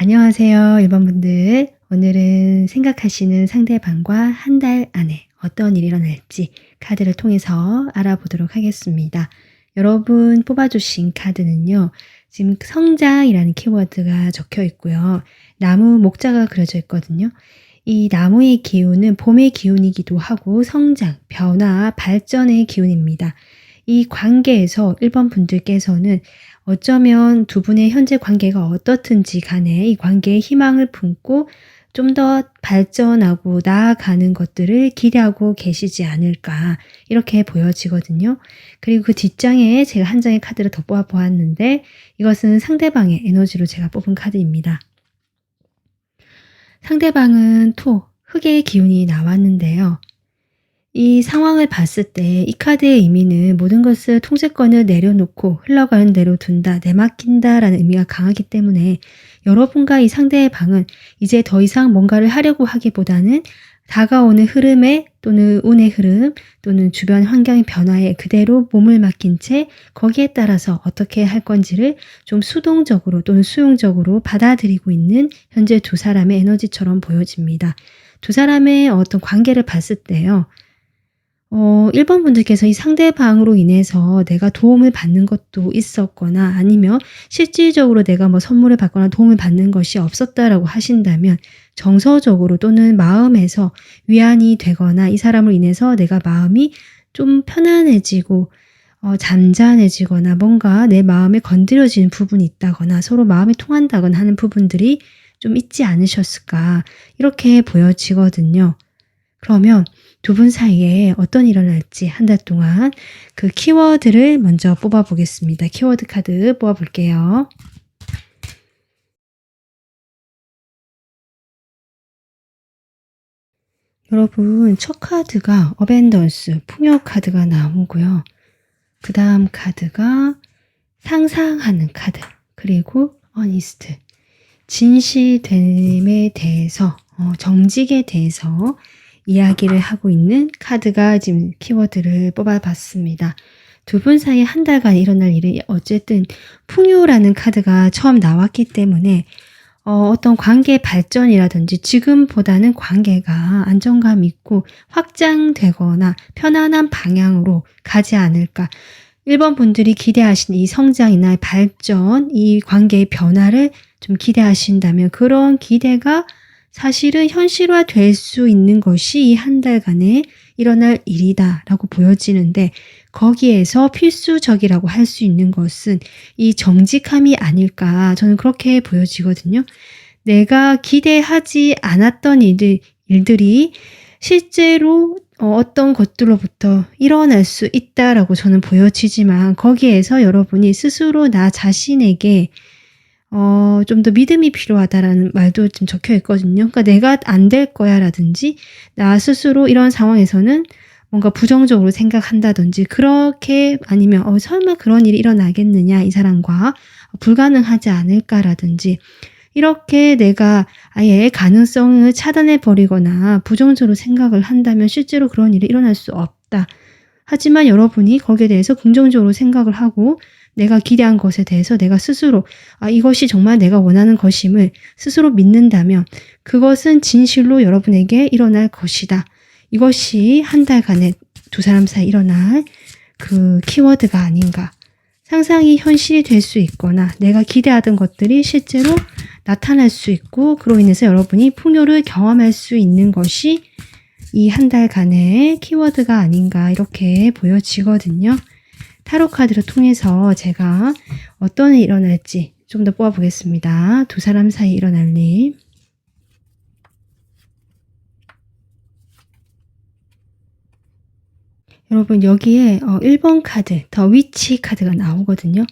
안녕하세요, 1번 분들. 오늘은 생각하시는 상대방과 한 달 안에 어떤 일이 일어날지 카드를 통해서 알아보도록 하겠습니다. 여러분 뽑아주신 카드는요, 지금 성장이라는 키워드가 적혀 있고요. 나무 목자가 그려져 있거든요. 이 나무의 기운은 봄의 기운이기도 하고 성장, 변화, 발전의 기운입니다. 이 관계에서 1번 분들께서는 어쩌면 두 분의 현재 관계가 어떻든지 간에 이 관계에 희망을 품고 좀 더 발전하고 나아가는 것들을 기대하고 계시지 않을까 이렇게 보여지거든요. 그리고 그 뒷장에 제가 한 장의 카드를 더 뽑아 보았는데 이것은 상대방의 에너지로 제가 뽑은 카드입니다. 상대방은 흙의 기운이 나왔는데요. 이 상황을 봤을 때 이 카드의 의미는 모든 것을 통제권을 내려놓고 흘러가는 대로 둔다, 내맡긴다 라는 의미가 강하기 때문에 여러분과 이 상대방은 이제 더 이상 뭔가를 하려고 하기보다는 다가오는 흐름에 또는 운의 흐름 또는 주변 환경의 변화에 그대로 몸을 맡긴 채 거기에 따라서 어떻게 할 건지를 좀 수동적으로 또는 수용적으로 받아들이고 있는 현재 두 사람의 에너지처럼 보여집니다. 두 사람의 어떤 관계를 봤을 때요. 1번 분들께서 이 상대방으로 인해서 내가 도움을 받는 것도 있었거나 아니면 실질적으로 내가 뭐 선물을 받거나 도움을 받는 것이 없었다라고 하신다면 정서적으로 또는 마음에서 위안이 되거나 이 사람으로 인해서 내가 마음이 좀 편안해지고 잔잔해지거나 뭔가 내 마음에 건드려지는 부분이 있다거나 서로 마음이 통한다거나 하는 부분들이 좀 있지 않으셨을까 이렇게 보여지거든요. 그러면 두 분 사이에 어떤 일이 일어날지 한 달 동안 그 키워드를 먼저 뽑아 보겠습니다. 키워드 카드 뽑아 볼게요. 여러분 첫 카드가 어벤던스, 풍요 카드가 나오고요. 그 다음 카드가 상상하는 카드, 그리고 어니스트, 진실됨에 대해서, 정직에 대해서 이야기를 하고 있는 카드가 지금 키워드를 뽑아봤습니다. 두 분 사이에 한 달간 일어날 일은 어쨌든 풍요라는 카드가 처음 나왔기 때문에 어떤 관계 발전이라든지 지금보다는 관계가 안정감 있고 확장되거나 편안한 방향으로 가지 않을까. 1번 분들이 기대하신 이 성장이나 발전, 이 관계의 변화를 좀 기대하신다면 그런 기대가 사실은 현실화 될 수 있는 것이 이 한 달간에 일어날 일이다라고 보여지는데 거기에서 필수적이라고 할 수 있는 것은 이 정직함이 아닐까 저는 그렇게 보여지거든요. 내가 기대하지 않았던 일들이 실제로 어떤 것들로부터 일어날 수 있다라고 저는 보여지지만 거기에서 여러분이 스스로 나 자신에게 좀 더 믿음이 필요하다라는 말도 좀 적혀 있거든요. 그러니까 내가 안 될 거야 라든지 나 스스로 이런 상황에서는 뭔가 부정적으로 생각한다든지 그렇게 아니면 설마 그런 일이 일어나겠느냐 이 사람과 불가능하지 않을까라든지 이렇게 내가 아예 가능성을 차단해 버리거나 부정적으로 생각을 한다면 실제로 그런 일이 일어날 수 없다. 하지만 여러분이 거기에 대해서 긍정적으로 생각을 하고 내가 기대한 것에 대해서 내가 스스로 이것이 정말 내가 원하는 것임을 스스로 믿는다면 그것은 진실로 여러분에게 일어날 것이다. 이것이 한 달간의 두 사람 사이 일어날 그 키워드가 아닌가. 상상이 현실이 될 수 있거나 내가 기대하던 것들이 실제로 나타날 수 있고 그로 인해서 여러분이 풍요를 경험할 수 있는 것이 이 한 달간의 키워드가 아닌가 이렇게 보여지거든요. 타로 카드를 통해서 제가 어떤 일이 일어날지 좀 더 뽑아보겠습니다. 두 사람 사이 일어날 일. 여러분 여기에 1번 카드, 더 위치 카드가 나오거든요.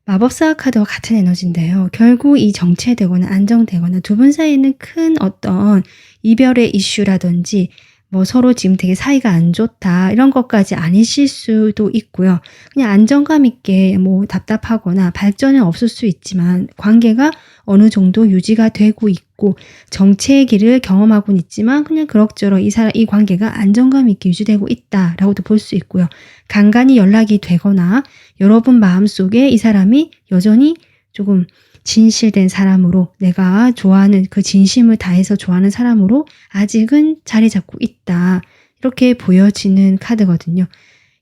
마법사 카드와 같은 에너지인데요. 결국 이 정체되거나 안정되거나 두 분 사이에는 큰 어떤 이별의 이슈라든지 뭐 서로 지금 되게 사이가 안 좋다 이런 것까지 아니실 수도 있고요. 그냥 안정감 있게 뭐 답답하거나 발전은 없을 수 있지만 관계가 어느 정도 유지가 되고 있고 정체의 길을 경험하고는 있지만 그냥 그럭저럭 이 관계가 안정감 있게 유지되고 있다라고도 볼 수 있고요. 간간히 연락이 되거나 여러분 마음속에 이 사람이 여전히 조금 진실된 사람으로, 내가 좋아하는 그 진심을 다해서 좋아하는 사람으로 아직은 자리 잡고 있다. 이렇게 보여지는 카드거든요.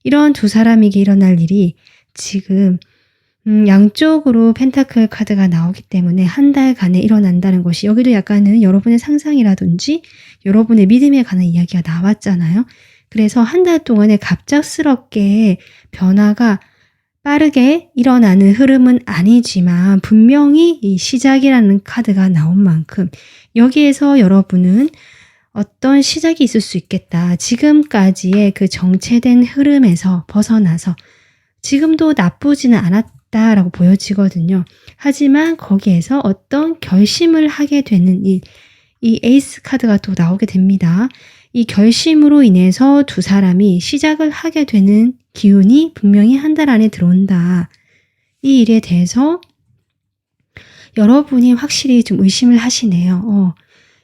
이런 두 사람에게 일어날 일이 지금 양쪽으로 펜타클 카드가 나오기 때문에 한 달간에 일어난다는 것이, 여기도 약간은 여러분의 상상이라든지 여러분의 믿음에 관한 이야기가 나왔잖아요. 그래서 한 달 동안에 갑작스럽게 변화가 빠르게 일어나는 흐름은 아니지만 분명히 이 시작이라는 카드가 나온 만큼 여기에서 여러분은 어떤 시작이 있을 수 있겠다. 지금까지의 그 정체된 흐름에서 벗어나서 지금도 나쁘지는 않았다라고 보여지거든요. 하지만 거기에서 어떤 결심을 하게 되는 이 에이스 카드가 또 나오게 됩니다. 이 결심으로 인해서 두 사람이 시작을 하게 되는 기운이 분명히 한 달 안에 들어온다. 이 일에 대해서 여러분이 확실히 좀 의심을 하시네요.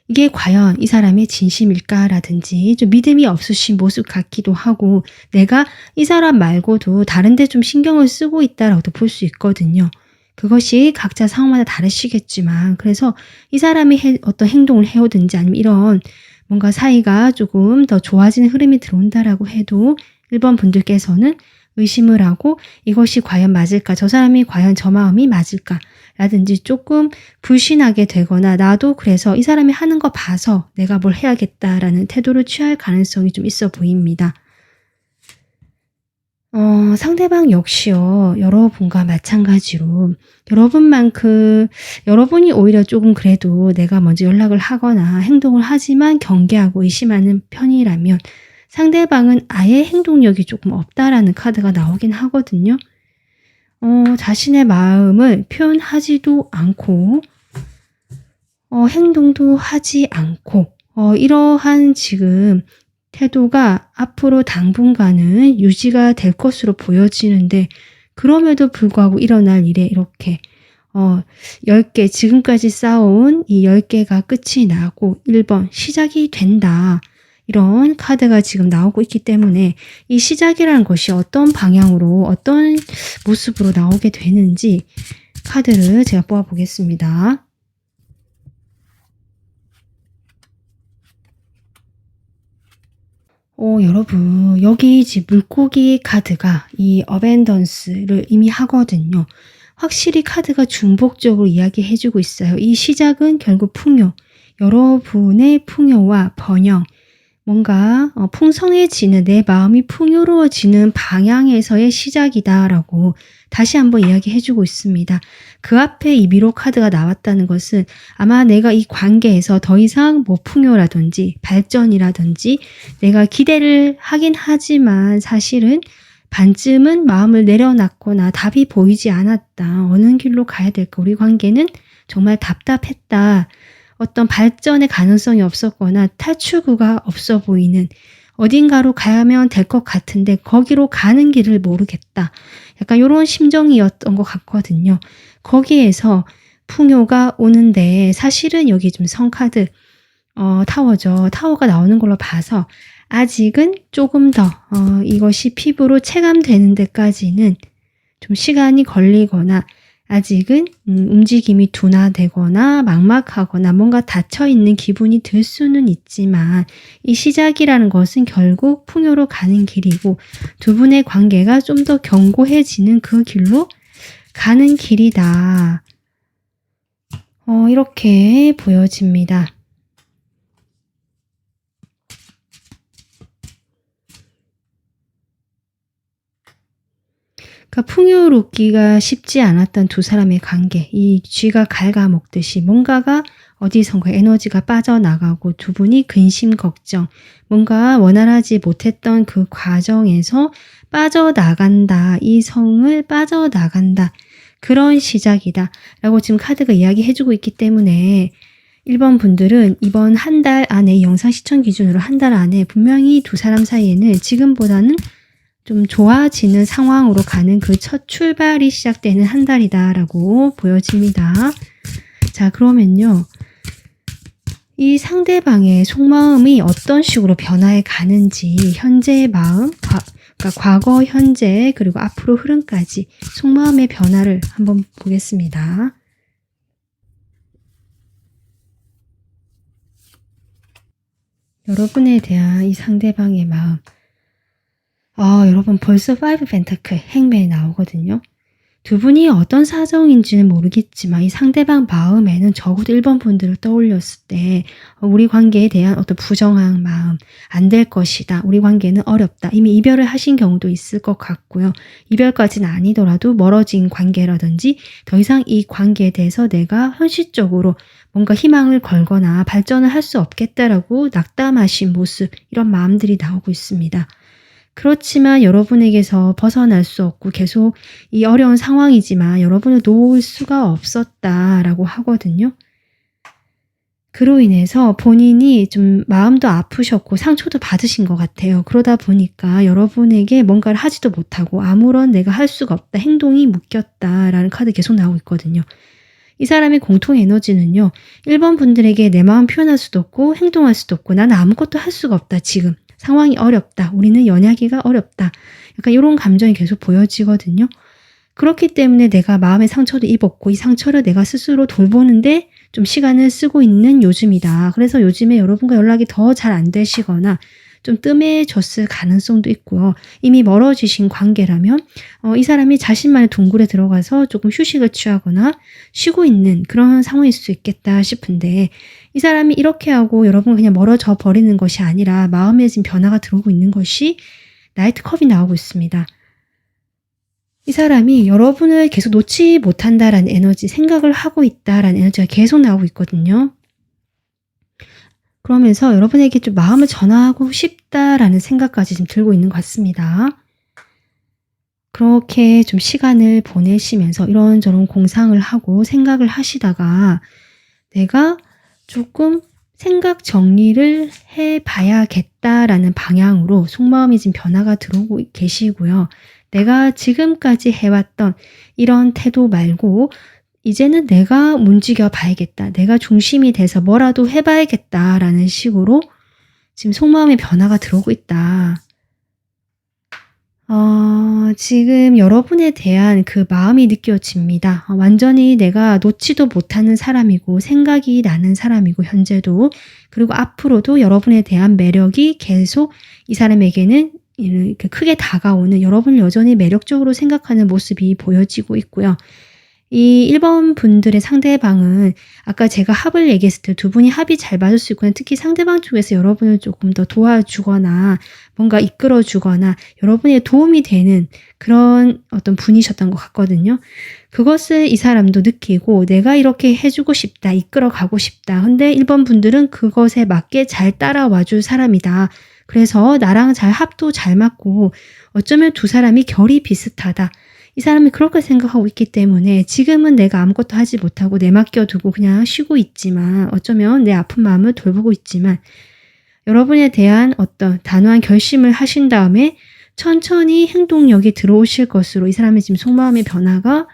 이게 과연 이 사람의 진심일까라든지 좀 믿음이 없으신 모습 같기도 하고, 내가 이 사람 말고도 다른 데 좀 신경을 쓰고 있다라고도 볼 수 있거든요. 그것이 각자 상황마다 다르시겠지만, 그래서 이 사람이 어떤 행동을 해오든지 아니면 이런 뭔가 사이가 조금 더 좋아지는 흐름이 들어온다라고 해도 1번 분들께서는 의심을 하고 이것이 과연 맞을까? 저 사람이 과연 저 마음이 맞을까? 라든지 조금 불신하게 되거나, 나도 그래서 이 사람이 하는 거 봐서 내가 뭘 해야겠다라는 태도를 취할 가능성이 좀 있어 보입니다. 상대방 역시요, 여러분과 마찬가지로 여러분이 오히려 조금 그래도 내가 먼저 연락을 하거나 행동을 하지만 경계하고 의심하는 편이라면 상대방은 아예 행동력이 조금 없다라는 카드가 나오긴 하거든요. 자신의 마음을 표현하지도 않고 행동도 하지 않고 이러한 지금 태도가 앞으로 당분간은 유지가 될 것으로 보여지는데, 그럼에도 불구하고 일어날 일에 이렇게 10개, 지금까지 쌓아온 이 10개가 끝이 나고 1번 시작이 된다. 이런 카드가 지금 나오고 있기 때문에 이 시작이라는 것이 어떤 방향으로, 어떤 모습으로 나오게 되는지 카드를 제가 뽑아보겠습니다. 여러분, 여기 지금 물고기 카드가 이 어벤던스를 의미하거든요. 확실히 카드가 중복적으로 이야기해주고 있어요. 이 시작은 결국 풍요, 여러분의 풍요와 번영, 뭔가 풍성해지는, 내 마음이 풍요로워지는 방향에서의 시작이다라고 다시 한번 이야기해주고 있습니다. 그 앞에 이 미로 카드가 나왔다는 것은 아마 내가 이 관계에서 더 이상 뭐 풍요라든지 발전이라든지 내가 기대를 하긴 하지만 사실은 반쯤은 마음을 내려놨거나 답이 보이지 않았다. 어느 길로 가야 될까? 우리 관계는 정말 답답했다. 어떤 발전의 가능성이 없었거나 탈출구가 없어 보이는, 어딘가로 가야면 될 것 같은데 거기로 가는 길을 모르겠다. 약간 이런 심정이었던 것 같거든요. 거기에서 풍요가 오는데, 사실은 여기 좀 성카드 타워죠. 타워가 나오는 걸로 봐서 아직은 조금 더 이것이 피부로 체감되는 데까지는 좀 시간이 걸리거나, 아직은 움직임이 둔화되거나 막막하거나 뭔가 닫혀있는 기분이 들 수는 있지만, 이 시작이라는 것은 결국 풍요로 가는 길이고 두 분의 관계가 좀 더 견고해지는 그 길로 가는 길이다. 이렇게 보여집니다. 그러니까 풍요롭기가 쉽지 않았던 두 사람의 관계, 이 쥐가 갉아먹듯이 뭔가가 어디선가 에너지가 빠져나가고 두 분이 근심 걱정, 뭔가 원활하지 못했던 그 과정에서 빠져나간다. 이 성을 빠져나간다. 그런 시작이다. 라고 지금 카드가 이야기해주고 있기 때문에 1번 분들은 이번 한 달 안에, 영상 시청 기준으로 한 달 안에 분명히 두 사람 사이에는 지금보다는 좀 좋아지는 상황으로 가는 그 첫 출발이 시작되는 한 달이다라고 보여집니다. 자, 그러면요, 이 상대방의 속마음이 어떤 식으로 변화해 가는지, 현재의 마음, 그러니까 과거, 현재, 그리고 앞으로 흐름까지 속마음의 변화를 한번 보겠습니다. 여러분에 대한 이 상대방의 마음. 여러분 벌써 5 펜타클 행맨이 나오거든요. 두 분이 어떤 사정인지는 모르겠지만 이 상대방 마음에는 적어도 1번 분들을 떠올렸을 때 우리 관계에 대한 어떤 부정한 마음, 안 될 것이다, 우리 관계는 어렵다, 이미 이별을 하신 경우도 있을 것 같고요. 이별까지는 아니더라도 멀어진 관계라든지 더 이상 이 관계에 대해서 내가 현실적으로 뭔가 희망을 걸거나 발전을 할 수 없겠다라고 낙담하신 모습, 이런 마음들이 나오고 있습니다. 그렇지만 여러분에게서 벗어날 수 없고 계속 이 어려운 상황이지만 여러분을 놓을 수가 없었다라고 하거든요. 그로 인해서 본인이 좀 마음도 아프셨고 상처도 받으신 것 같아요. 그러다 보니까 여러분에게 뭔가를 하지도 못하고 아무런 내가 할 수가 없다, 행동이 묶였다라는 카드 계속 나오고 있거든요. 이 사람의 공통 에너지는요, 1번 분들에게 내 마음 표현할 수도 없고 행동할 수도 없고 나는 아무것도 할 수가 없다, 지금 상황이 어렵다, 우리는 연약이가 어렵다, 약간 이런 감정이 계속 보여지거든요. 그렇기 때문에 내가 마음의 상처도 입었고 이 상처를 내가 스스로 돌보는데 좀 시간을 쓰고 있는 요즘이다. 그래서 요즘에 여러분과 연락이 더 잘 안 되시거나 좀 뜸해졌을 가능성도 있고요. 이미 멀어지신 관계라면 이 사람이 자신만의 동굴에 들어가서 조금 휴식을 취하거나 쉬고 있는 그런 상황일 수 있겠다 싶은데, 이 사람이 이렇게 하고 여러분과 그냥 멀어져 버리는 것이 아니라 마음에 지금 변화가 들어오고 있는 것이 나이트컵이 나오고 있습니다. 이 사람이 여러분을 계속 놓지 못한다라는 에너지, 생각을 하고 있다라는 에너지가 계속 나오고 있거든요. 그러면서 여러분에게 좀 마음을 전하고 싶다라는 생각까지 지금 들고 있는 것 같습니다. 그렇게 좀 시간을 보내시면서 이런저런 공상을 하고 생각을 하시다가 내가 조금 생각 정리를 해봐야겠다라는 방향으로 속마음이 지금 변화가 들어오고 계시고요. 내가 지금까지 해왔던 이런 태도 말고 이제는 내가 움직여 봐야겠다, 내가 중심이 돼서 뭐라도 해봐야겠다라는 식으로 지금 속마음의 변화가 들어오고 있다. 지금 여러분에 대한 그 마음이 느껴집니다. 완전히 내가 놓지도 못하는 사람이고 생각이 나는 사람이고 현재도, 그리고 앞으로도 여러분에 대한 매력이 계속 이 사람에게는 이렇게 크게 다가오는, 여러분을 여전히 매력적으로 생각하는 모습이 보여지고 있고요. 이 1번 분들의 상대방은 아까 제가 합을 얘기했을 때 두 분이 합이 잘 맞을 수 있고요. 특히 상대방 쪽에서 여러분을 조금 더 도와주거나 뭔가 이끌어주거나 여러분의 도움이 되는 그런 어떤 분이셨던 것 같거든요. 그것을 이 사람도 느끼고 내가 이렇게 해주고 싶다, 이끌어가고 싶다. 근데 1번 분들은 그것에 맞게 잘 따라와 줄 사람이다. 그래서 나랑 잘 합도 잘 맞고 어쩌면 두 사람이 결이 비슷하다. 이 사람이 그렇게 생각하고 있기 때문에 지금은 내가 아무것도 하지 못하고 내맡겨두고 그냥 쉬고 있지만, 어쩌면 내 아픈 마음을 돌보고 있지만 여러분에 대한 어떤 단호한 결심을 하신 다음에 천천히 행동력이 들어오실 것으로 이 사람의 지금 속마음의 변화가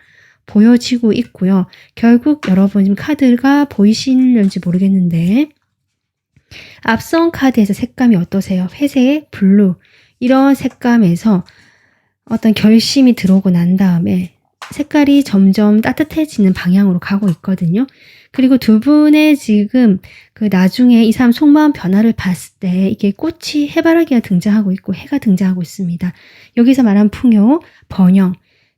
보여지고 있고요. 결국 여러분 지금 카드가 보이시는지 모르겠는데 앞선 카드에서 색감이 어떠세요? 회색, 블루, 이런 색감에서 어떤 결심이 들어오고 난 다음에 색깔이 점점 따뜻해지는 방향으로 가고 있거든요. 그리고 두 분의 지금 그 나중에 이 사람 속마음 변화를 봤을 때 이게 꽃이, 해바라기가 등장하고 있고 해가 등장하고 있습니다. 여기서 말한 풍요, 번영,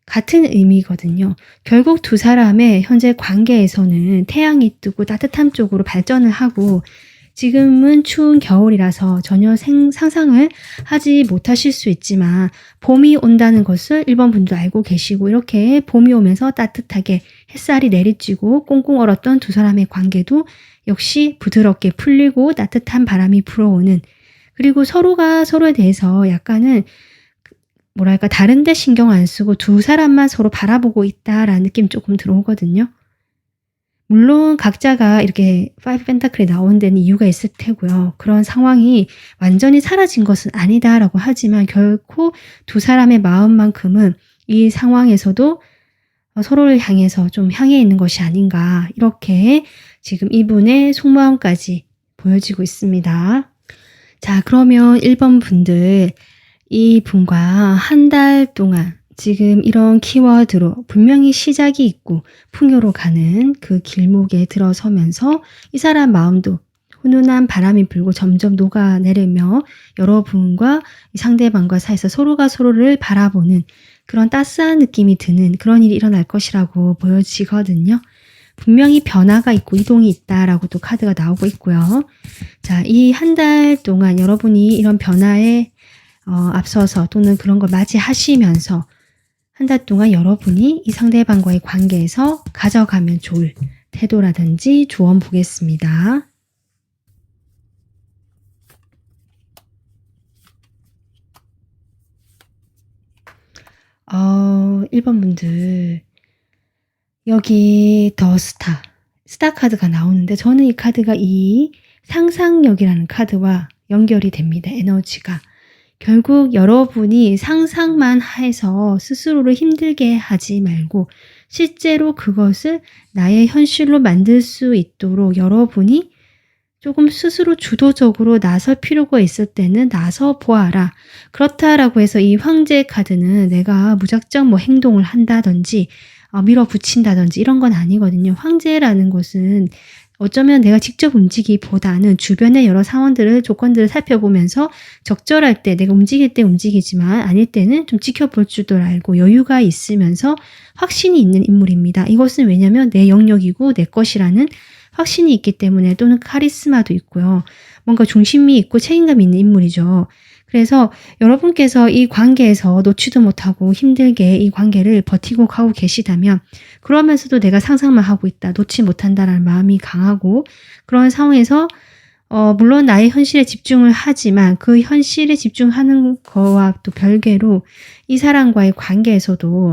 같은 의미거든요. 결국 두 사람의 현재 관계에서는 태양이 뜨고 따뜻함 쪽으로 발전을 하고, 지금은 추운 겨울이라서 전혀 상상을 하지 못하실 수 있지만 봄이 온다는 것을 1번 분도 알고 계시고, 이렇게 봄이 오면서 따뜻하게 햇살이 내리쬐고 꽁꽁 얼었던 두 사람의 관계도 역시 부드럽게 풀리고 따뜻한 바람이 불어오는, 그리고 서로가 서로에 대해서 약간은 뭐랄까 다른 데 신경 안 쓰고 두 사람만 서로 바라보고 있다라는 느낌 조금 들어오거든요. 물론 각자가 이렇게 5 펜타클이 나온 데는 이유가 있을 테고요. 그런 상황이 완전히 사라진 것은 아니다라고 하지만 결코 두 사람의 마음만큼은 이 상황에서도 서로를 향해서 좀 향해 있는 것이 아닌가, 이렇게 지금 이분의 속마음까지 보여지고 있습니다. 자, 그러면 1번 분들, 이 분과 한 달 동안 지금 이런 키워드로 분명히 시작이 있고 풍요로 가는 그 길목에 들어서면서 이 사람 마음도 훈훈한 바람이 불고 점점 녹아내리며 여러분과 상대방과 사이에서 서로가 서로를 바라보는 그런 따스한 느낌이 드는 그런 일이 일어날 것이라고 보여지거든요. 분명히 변화가 있고 이동이 있다라고 또 카드가 나오고 있고요. 자, 이 한 달 동안 여러분이 이런 변화에 앞서서 또는 그런 걸 맞이하시면서 한 달 동안 여러분이 이 상대방과의 관계에서 가져가면 좋을 태도라든지 조언 보겠습니다. 1번 분들 여기 더 스타 카드가 나오는데 저는 이 카드가 이 상상력이라는 카드와 연결이 됩니다. 에너지가. 결국 여러분이 상상만 해서 스스로를 힘들게 하지 말고 실제로 그것을 나의 현실로 만들 수 있도록 여러분이 조금 스스로 주도적으로 나설 필요가 있을 때는 나서 보아라. 그렇다라고 해서 이 황제 카드는 내가 무작정 뭐 행동을 한다든지 밀어붙인다든지 이런 건 아니거든요. 황제라는 것은 어쩌면 내가 직접 움직이기보다는 주변의 여러 상황들을 조건들을 살펴보면서 적절할 때 내가 움직일 때 움직이지만 아닐 때는 좀 지켜볼 줄도 알고 여유가 있으면서 확신이 있는 인물입니다. 이것은 왜냐하면 내 영역이고 내 것이라는 확신이 있기 때문에 또는 카리스마도 있고요. 뭔가 중심이 있고 책임감이 있는 인물이죠. 그래서 여러분께서 이 관계에서 놓지도 못하고 힘들게 이 관계를 버티고 가고 계시다면 그러면서도 내가 상상만 하고 있다. 놓지 못한다라는 마음이 강하고 그런 상황에서 물론 나의 현실에 집중을 하지만 그 현실에 집중하는 거와 또 별개로 이 사람과의 관계에서도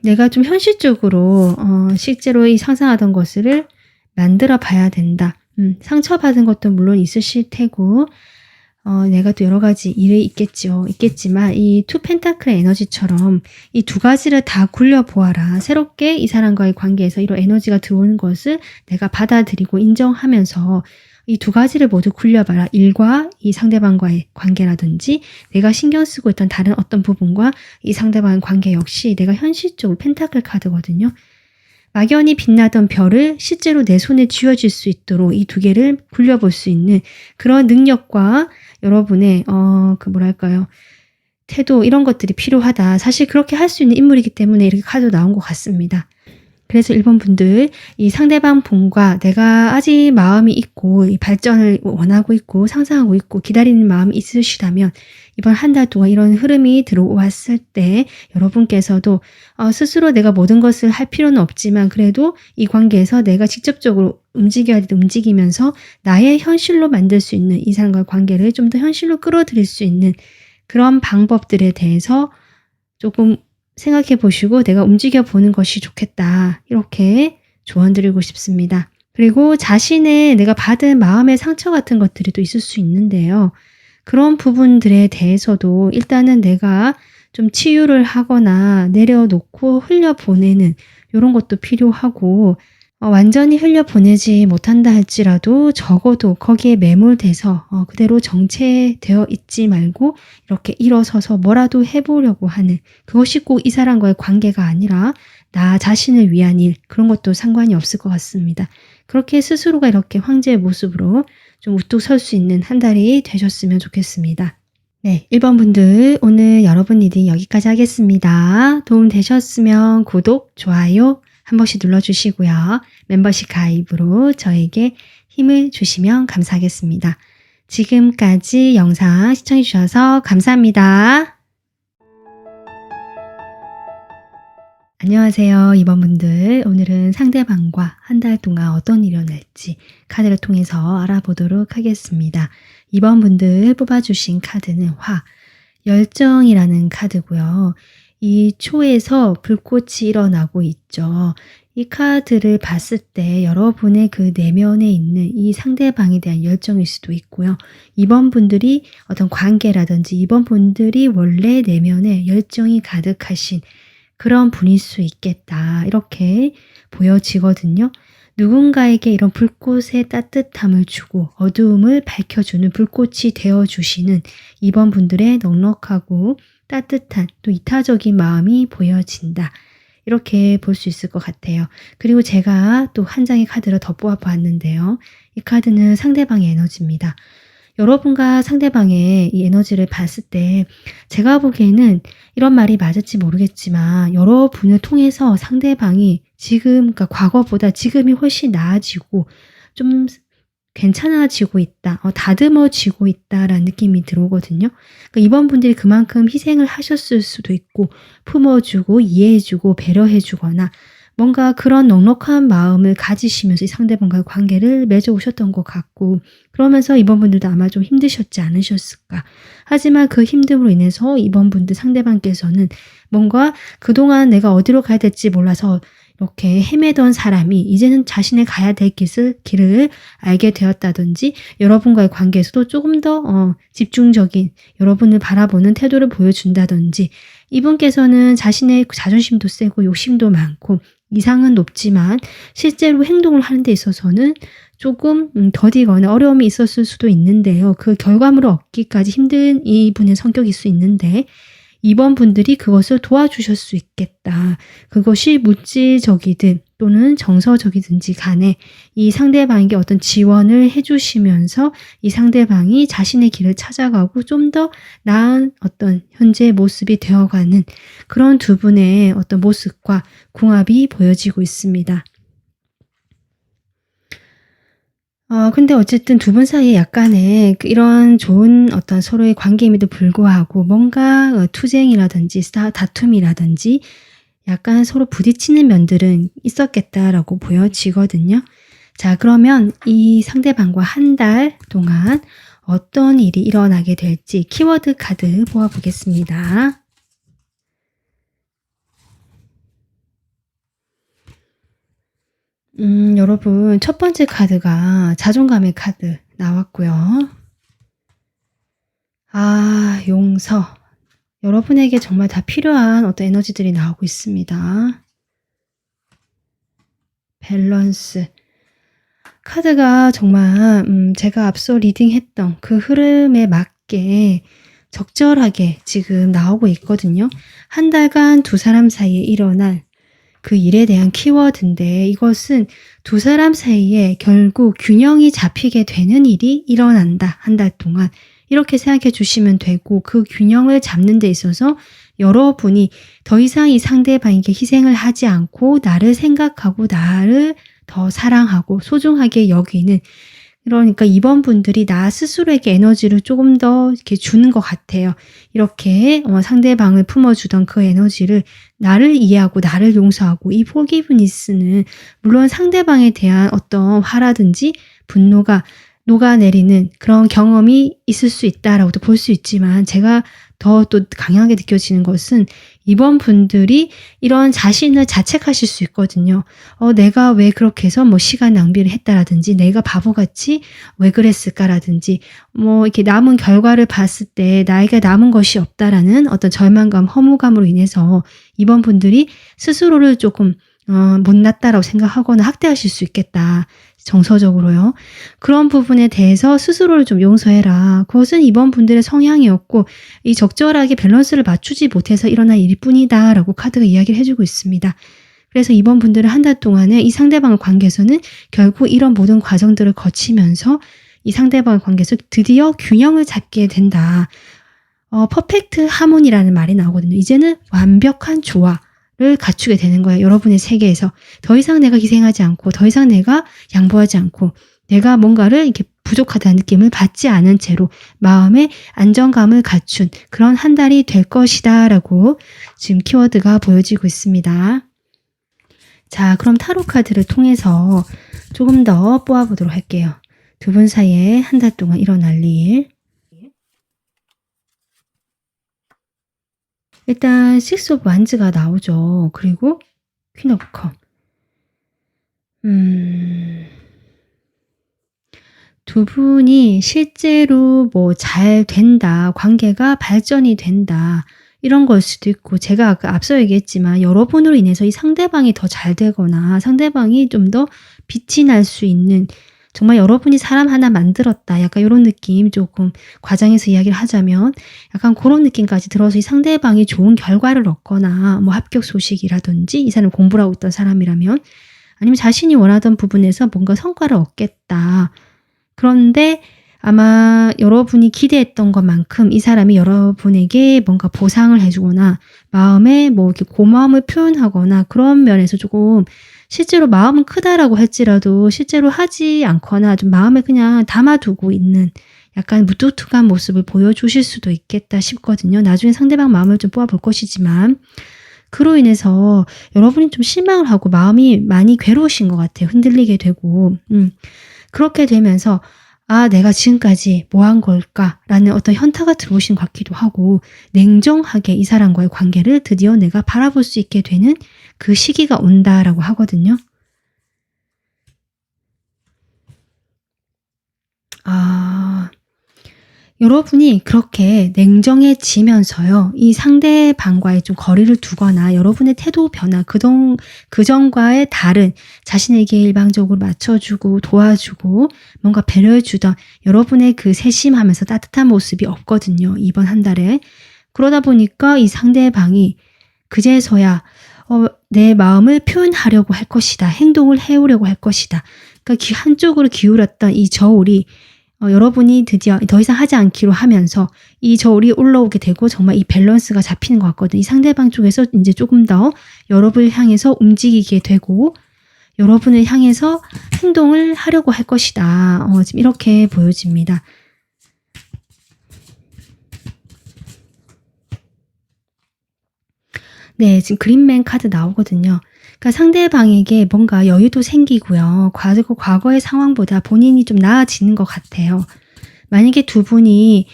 내가 좀 현실적으로 실제로 이 상상하던 것을 만들어 봐야 된다. 상처받은 것도 물론 있으실 테고 내가 또 여러 가지 일이 있겠지만 이 투 펜타클의 에너지처럼 이 두 가지를 다 굴려보아라. 새롭게 이 사람과의 관계에서 이런 에너지가 들어오는 것을 내가 받아들이고 인정하면서 이 두 가지를 모두 굴려봐라. 일과 이 상대방과의 관계라든지 내가 신경 쓰고 있던 다른 어떤 부분과 이 상대방의 관계 역시 내가 현실적으로 펜타클 카드거든요. 막연히 빛나던 별을 실제로 내 손에 쥐어질 수 있도록 이 두 개를 굴려볼 수 있는 그런 능력과 여러분의 태도 이런 것들이 필요하다. 사실 그렇게 할 수 있는 인물이기 때문에 이렇게 카드 나온 것 같습니다. 그래서 1번 분들 이 상대방 분과 내가 아직 마음이 있고 이 발전을 원하고 있고 상상하고 있고 기다리는 마음이 있으시다면 이번 한 달 동안 이런 흐름이 들어왔을 때 여러분께서도 스스로 내가 모든 것을 할 필요는 없지만 그래도 이 관계에서 내가 직접적으로 움직여야 될 때 움직이면서 나의 현실로 만들 수 있는 이 사람과의 관계를 좀 더 현실로 끌어들일 수 있는 그런 방법들에 대해서 조금 생각해 보시고 내가 움직여 보는 것이 좋겠다. 이렇게 조언 드리고 싶습니다. 그리고 자신의 내가 받은 마음의 상처 같은 것들이 또 있을 수 있는데요. 그런 부분들에 대해서도 일단은 내가 좀 치유를 하거나 내려놓고 흘려보내는 이런 것도 필요하고 완전히 흘려보내지 못한다 할지라도 적어도 거기에 매몰돼서 그대로 정체되어 있지 말고 이렇게 일어서서 뭐라도 해보려고 하는 그것이 꼭 이 사람과의 관계가 아니라 나 자신을 위한 일 그런 것도 상관이 없을 것 같습니다. 그렇게 스스로가 이렇게 황제의 모습으로 좀 우뚝 설 수 있는 한 달이 되셨으면 좋겠습니다. 네, 1번 분들 오늘 여러분 리딩 여기까지 하겠습니다. 도움 되셨으면 구독, 좋아요 한 번씩 눌러주시고요. 멤버십 가입으로 저에게 힘을 주시면 감사하겠습니다. 지금까지 영상 시청해주셔서 감사합니다. 안녕하세요. 2번 분들 오늘은 상대방과 한 달 동안 어떤 일이 일어날지 카드를 통해서 알아보도록 하겠습니다. 2번 분들 뽑아주신 카드는 열정이라는 카드고요. 이 초에서 불꽃이 일어나고 있죠. 이 카드를 봤을 때 여러분의 그 내면에 있는 이 상대방에 대한 열정일 수도 있고요. 2번 분들이 어떤 관계라든지 2번 분들이 원래 내면에 열정이 가득하신 그런 분일 수 있겠다. 이렇게 보여지거든요. 누군가에게 이런 불꽃의 따뜻함을 주고 어두움을 밝혀주는 불꽃이 되어주시는 2번 분들의 넉넉하고 따뜻한 또 이타적인 마음이 보여진다. 이렇게 볼 수 있을 것 같아요. 그리고 제가 또 한 장의 카드를 더 뽑아보았는데요. 이 카드는 상대방의 에너지입니다. 여러분과 상대방의 이 에너지를 봤을 때 제가 보기에는 이런 말이 맞을지 모르겠지만 여러분을 통해서 상대방이 지금, 그러니까 과거보다 지금이 훨씬 나아지고 좀 괜찮아지고 있다, 다듬어지고 있다라는 느낌이 들어오거든요. 그러니까 이번 분들이 그만큼 희생을 하셨을 수도 있고 품어주고 이해해주고 배려해주거나 뭔가 그런 넉넉한 마음을 가지시면서 이 상대방과의 관계를 맺어오셨던 것 같고 그러면서 이번 분들도 아마 좀 힘드셨지 않으셨을까. 하지만 그 힘듦으로 인해서 이번 분들 상대방께서는 뭔가 그동안 내가 어디로 가야 될지 몰라서 이렇게 헤매던 사람이 이제는 자신의 가야 될 길을 알게 되었다든지 여러분과의 관계에서도 조금 더 집중적인 여러분을 바라보는 태도를 보여준다든지 이분께서는 자신의 자존심도 세고 욕심도 많고 이상은 높지만 실제로 행동을 하는 데 있어서는 조금 더디거나 어려움이 있었을 수도 있는데요. 그 결과물을 얻기까지 힘든 이분의 성격일 수 있는데 이번 분들이 그것을 도와주실 수 있겠다. 그것이 물질적이든 또는 정서적이든지 간에 이 상대방에게 어떤 지원을 해주시면서 이 상대방이 자신의 길을 찾아가고 좀 더 나은 어떤 현재의 모습이 되어가는 그런 두 분의 어떤 모습과 궁합이 보여지고 있습니다. 근데 어쨌든 두 분 사이에 약간의 이런 좋은 어떤 서로의 관계임에도 불구하고 뭔가 투쟁이라든지 다툼이라든지 약간 서로 부딪히는 면들은 있었겠다라고 보여지거든요. 자, 그러면 이 상대방과 한 달 동안 어떤 일이 일어나게 될지 키워드 카드 뽑아보겠습니다. 여러분 첫 번째 카드가 자존감의 카드 나왔고요. 용서. 여러분에게 정말 다 필요한 어떤 에너지들이 나오고 있습니다. 밸런스. 카드가 정말 제가 앞서 리딩했던 그 흐름에 맞게 적절하게 지금 나오고 있거든요. 한 달간 두 사람 사이에 일어날 그 일에 대한 키워드인데 이것은 두 사람 사이에 결국 균형이 잡히게 되는 일이 일어난다. 한 달 동안. 이렇게 생각해 주시면 되고 그 균형을 잡는 데 있어서 여러분이 더 이상 이 상대방에게 희생을 하지 않고 나를 생각하고 나를 더 사랑하고 소중하게 여기는 그러니까 이번 분들이 나 스스로에게 에너지를 조금 더 이렇게 주는 것 같아요. 이렇게 상대방을 품어주던 그 에너지를 나를 이해하고 나를 용서하고 이 포기브니스는 물론 상대방에 대한 어떤 화라든지 분노가 녹아내리는 그런 경험이 있을 수 있다라고도 볼 수 있지만 제가 더 또 강하게 느껴지는 것은 이번 분들이 이런 자신을 자책하실 수 있거든요. 내가 왜 그렇게 해서 시간 낭비를 했다라든지 내가 바보같이 왜 그랬을까라든지 이렇게 남은 결과를 봤을 때 나에게 남은 것이 없다라는 어떤 절망감, 허무감으로 인해서 이번 분들이 스스로를 조금 못났다라고 생각하거나 학대하실 수 있겠다. 정서적으로요. 그런 부분에 대해서 스스로를 좀 용서해라. 그것은 이번 분들의 성향이었고 이 적절하게 밸런스를 맞추지 못해서 일어난 일일 뿐이다 라고 카드가 이야기를 해주고 있습니다. 그래서 이번 분들은 한 달 동안에 이 상대방의 관계에서는 결국 이런 모든 과정들을 거치면서 이 상대방의 관계에서 드디어 균형을 잡게 된다. 퍼펙트 하모니라는 말이 나오거든요. 이제는 완벽한 조화를 갖추게 되는 거예요. 여러분의 세계에서. 더 이상 내가 희생하지 않고 더 이상 내가 양보하지 않고 내가 뭔가를 이렇게 부족하다는 느낌을 받지 않은 채로 마음의 안정감을 갖춘 그런 한 달이 될 것이다 라고 지금 키워드가 보여지고 있습니다. 자, 그럼 타로 카드를 통해서 조금 더 뽑아보도록 할게요. 두 분 사이에 한 달 동안 일어날 일. 일단 식스 오브 완즈가 나오죠. 그리고 퀸 오브 컵. 두 분이 실제로 잘 된다, 관계가 발전이 된다 이런 걸 수도 있고 제가 아까 앞서 얘기했지만 여러분으로 인해서 이 상대방이 더 잘 되거나 상대방이 좀 더 빛이 날 수 있는 정말 여러분이 사람 하나 만들었다. 약간 이런 느낌 조금 과장해서 이야기를 하자면 약간 그런 느낌까지 들어서 이 상대방이 좋은 결과를 얻거나 뭐 합격 소식이라든지 이 사람 공부를 하고 있던 사람이라면 아니면 자신이 원하던 부분에서 뭔가 성과를 얻겠다. 그런데 아마 여러분이 기대했던 것만큼 이 사람이 여러분에게 뭔가 보상을 해주거나 마음에 뭐 이렇게 고마움을 표현하거나 그런 면에서 조금 실제로 마음은 크다라고 할지라도 실제로 하지 않거나 좀 마음에 그냥 담아두고 있는 약간 무뚝뚝한 모습을 보여주실 수도 있겠다 싶거든요. 나중에 상대방 마음을 좀 뽑아볼 것이지만 그로 인해서 여러분이 좀 실망을 하고 마음이 많이 괴로우신 것 같아요. 흔들리게 되고 그렇게 되면서 아, 내가 지금까지 뭐 한 걸까라는 어떤 현타가 들어오신 것 같기도 하고 냉정하게 이 사람과의 관계를 드디어 내가 바라볼 수 있게 되는 그 시기가 온다라고 하거든요. 여러분이 그렇게 냉정해지면서요. 이 상대방과의 좀 거리를 두거나 여러분의 태도 변화, 그전과의 다른 자신에게 일방적으로 맞춰주고 도와주고 뭔가 배려해주던 여러분의 그 세심하면서 따뜻한 모습이 없거든요. 이번 한 달에. 그러다 보니까 이 상대방이 그제서야 내 마음을 표현하려고 할 것이다. 행동을 해오려고 할 것이다. 그러니까 한쪽으로 기울었던 이 저울이 여러분이 드디어 더 이상 하지 않기로 하면서 이 저울이 올라오게 되고 정말 이 밸런스가 잡히는 것 같거든요. 이 상대방 쪽에서 이제 조금 더 여러분을 향해서 움직이게 되고 여러분을 향해서 행동을 하려고 할 것이다. 지금 이렇게 보여집니다. 네, 지금 그린맨 카드 나오거든요. 그러니까 상대방에게 뭔가 여유도 생기고요. 과거의 상황보다 본인이 좀 나아지는 것 같아요. 만약에 두 분이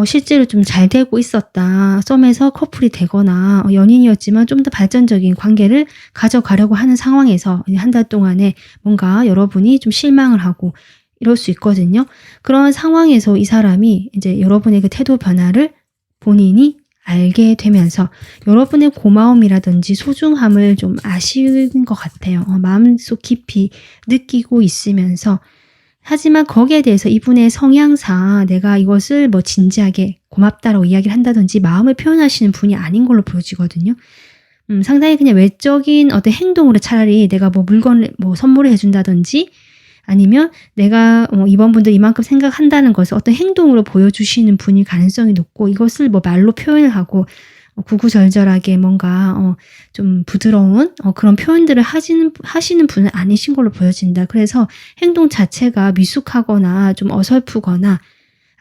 실제로 좀 잘 되고 있었다. 썸에서 커플이 되거나 연인이었지만 좀 더 발전적인 관계를 가져가려고 하는 상황에서 한 달 동안에 뭔가 여러분이 좀 실망을 하고 이럴 수 있거든요. 그런 상황에서 이 사람이 이제 여러분의 그 태도 변화를 본인이 알게 되면서 여러분의 고마움이라든지 소중함을 좀 아시는 것 같아요. 마음속 깊이 느끼고 있으면서 하지만 거기에 대해서 이분의 성향상 내가 이것을 뭐 진지하게 고맙다라고 이야기를 한다든지 마음을 표현하시는 분이 아닌 걸로 보여지거든요. 상당히 그냥 외적인 어떤 행동으로 차라리 내가 뭐 물건을 뭐 선물을 해준다든지 아니면 내가 이번 분들 이만큼 생각한다는 것을 어떤 행동으로 보여주시는 분일 가능성이 높고 이것을 뭐 말로 표현을 하고 구구절절하게 뭔가 좀 부드러운 그런 표현들을 하시는 분은 아니신 걸로 보여진다. 그래서 행동 자체가 미숙하거나 좀 어설프거나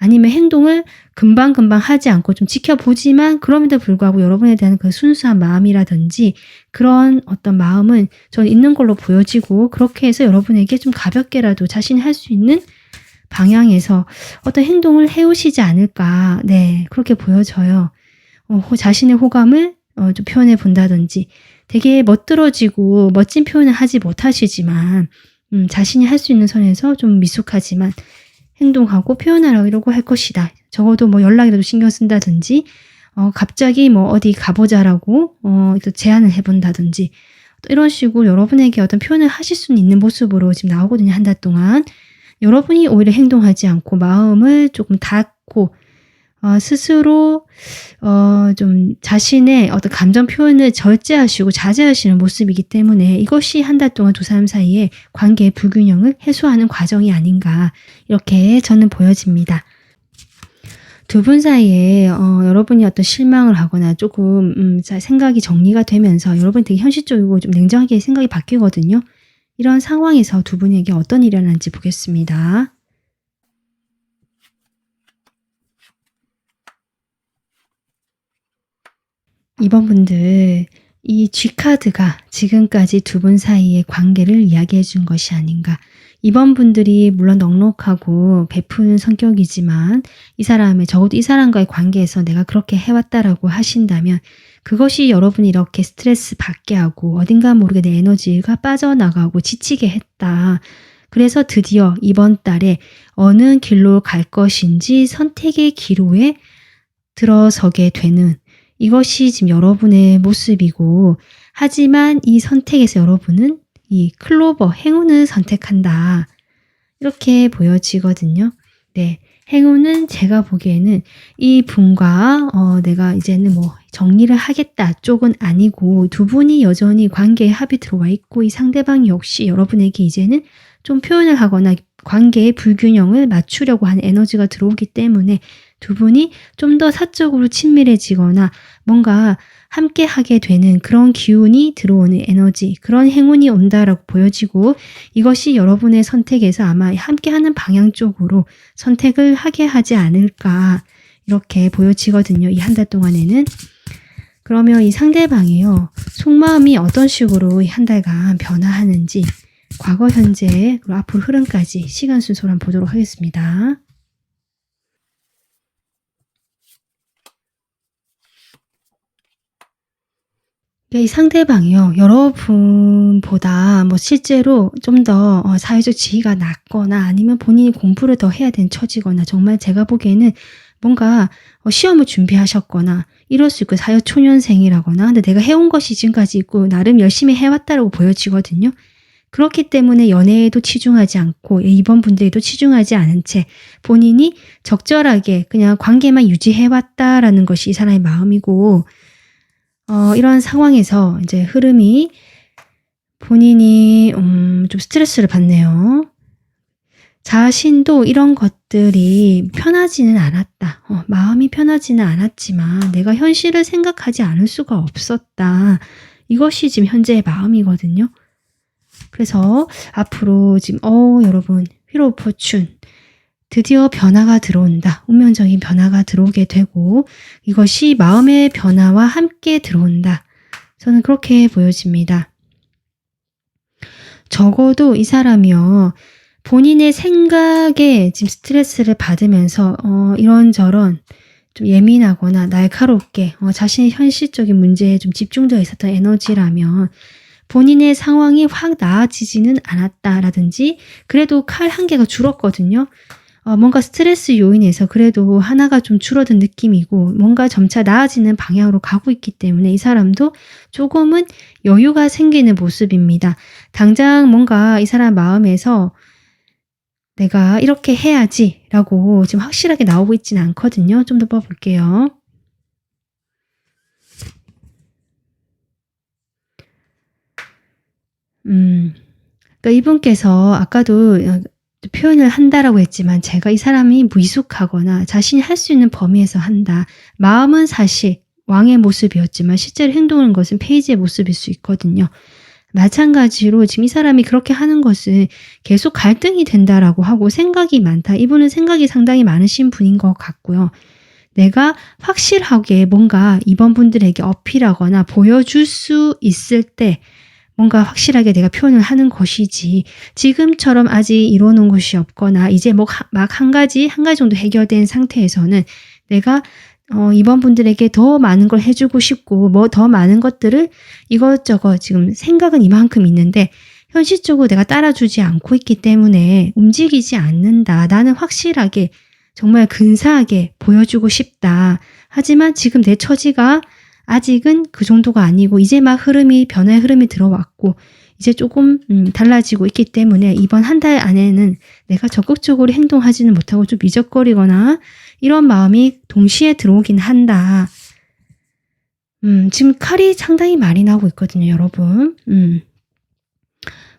아니면 행동을 금방금방 하지 않고 좀 지켜보지만 그럼에도 불구하고 여러분에 대한 그 순수한 마음이라든지 그런 어떤 마음은 저는 있는 걸로 보여지고 그렇게 해서 여러분에게 좀 가볍게라도 자신이 할 수 있는 방향에서 어떤 행동을 해오시지 않을까. 네, 그렇게 보여져요. 자신의 호감을 좀 표현해 본다든지 되게 멋들어지고 멋진 표현을 하지 못하시지만 자신이 할 수 있는 선에서 좀 미숙하지만 행동하고 표현하려고 할 것이다. 적어도 뭐 연락이라도 신경 쓴다든지 갑자기 뭐 어디 가보자라고 또 제안을 해본다든지 또 이런 식으로 여러분에게 어떤 표현을 하실 수 있는 모습으로 지금 나오거든요. 한 달 동안. 여러분이 오히려 행동하지 않고 마음을 조금 닫고 스스로 좀 자신의 어떤 감정 표현을 절제하시고 자제하시는 모습이기 때문에 이것이 한 달 동안 두 사람 사이에 관계의 불균형을 해소하는 과정이 아닌가 이렇게 저는 보여집니다. 두 분 사이에 여러분이 어떤 실망을 하거나 조금 생각이 정리가 되면서 여러분이 되게 현실적이고 좀 냉정하게 생각이 바뀌거든요. 이런 상황에서 두 분에게 어떤 일이 일어날지 보겠습니다. 이번 분들 이 G카드가 지금까지 두 분 사이의 관계를 이야기해 준 것이 아닌가. 이번 분들이 물론 넉넉하고 베푸는 성격이지만 적어도 이 사람과의 관계에서 내가 그렇게 해왔다라고 하신다면 그것이 여러분이 이렇게 스트레스 받게 하고 어딘가 모르게 내 에너지가 빠져나가고 지치게 했다. 그래서 드디어 이번 달에 어느 길로 갈 것인지 선택의 기로에 들어서게 되는 이것이 지금 여러분의 모습이고 하지만 이 선택에서 여러분은 이 클로버, 행운을 선택한다. 이렇게 보여지거든요. 네. 행운은 제가 보기에는 이 분과 내가 이제는 뭐 정리를 하겠다 쪽은 아니고 두 분이 여전히 관계에 합이 들어와 있고 이 상대방 역시 여러분에게 이제는 좀 표현을 하거나 관계의 불균형을 맞추려고 하는 에너지가 들어오기 때문에 두 분이 좀 더 사적으로 친밀해지거나 뭔가 함께 하게 되는 그런 기운이 들어오는 에너지, 그런 행운이 온다라고 보여지고 이것이 여러분의 선택에서 아마 함께하는 방향 쪽으로 선택을 하게 하지 않을까 이렇게 보여지거든요. 이 한 달 동안에는. 그러면 이 상대방이요. 속마음이 어떤 식으로 이 한 달간 변화하는지 과거, 현재, 그리고 앞으로 흐름까지 시간 순서로 한번 보도록 하겠습니다. 이 상대방이요. 여러분보다 뭐 실제로 좀 더 사회적 지위가 낮거나 아니면 본인이 공부를 더 해야 되는 처지거나 정말 제가 보기에는 뭔가 시험을 준비하셨거나 이럴 수 있고 사회초년생이라거나 근데 내가 해온 것이 지금까지 있고 나름 열심히 해왔다라고 보여지거든요. 그렇기 때문에 연애에도 치중하지 않고 이번 분들에도 치중하지 않은 채 본인이 적절하게 그냥 관계만 유지해왔다라는 것이 이 사람의 마음이고 이런 상황에서 이제 흐름이 본인이 좀 스트레스를 받네요. 자신도 이런 것들이 편하지는 않았다. 마음이 편하지는 않았지만 내가 현실을 생각하지 않을 수가 없었다. 이것이 지금 현재의 마음이거든요. 그래서 앞으로 지금 여러분 휠 오브 포춘 드디어 변화가 들어온다. 운명적인 변화가 들어오게 되고 이것이 마음의 변화와 함께 들어온다. 저는 그렇게 보여집니다. 적어도 이 사람이요. 본인의 생각에 지금 스트레스를 받으면서 이런저런 좀 예민하거나 날카롭게 자신의 현실적인 문제에 좀 집중되어 있었던 에너지라면 본인의 상황이 확 나아지지는 않았다라든지 그래도 칼 한 개가 줄었거든요. 뭔가 스트레스 요인에서 그래도 하나가 좀 줄어든 느낌이고 뭔가 점차 나아지는 방향으로 가고 있기 때문에 이 사람도 조금은 여유가 생기는 모습입니다. 당장 뭔가 이 사람 마음에서 내가 이렇게 해야지 라고 지금 확실하게 나오고 있지는 않거든요. 좀 더 봐볼게요. 그러니까 이분께서 아까도 표현을 한다라고 했지만 제가 이 사람이 미숙하거나 자신이 할 수 있는 범위에서 한다. 마음은 사실 왕의 모습이었지만 실제로 행동하는 것은 페이지의 모습일 수 있거든요. 마찬가지로 지금 이 사람이 그렇게 하는 것은 계속 갈등이 된다라고 하고 생각이 많다. 이분은 생각이 상당히 많으신 분인 것 같고요. 내가 확실하게 뭔가 이번 분들에게 어필하거나 보여줄 수 있을 때 뭔가 확실하게 내가 표현을 하는 것이지 지금처럼 아직 이뤄놓은 것이 없거나 이제 막 한 가지 정도 해결된 상태에서는 내가 이번 분들에게 더 많은 걸 해주고 싶고 뭐 더 많은 것들을 이것저것 지금 생각은 이만큼 있는데 현실적으로 내가 따라주지 않고 있기 때문에 움직이지 않는다. 나는 확실하게 정말 근사하게 보여주고 싶다. 하지만 지금 내 처지가 아직은 그 정도가 아니고 이제 막 변화의 흐름이 들어왔고 이제 조금 달라지고 있기 때문에 이번 한 달 안에는 내가 적극적으로 행동하지는 못하고 좀 미적거리거나 이런 마음이 동시에 들어오긴 한다. 지금 칼이 상당히 많이 나오고 있거든요, 여러분.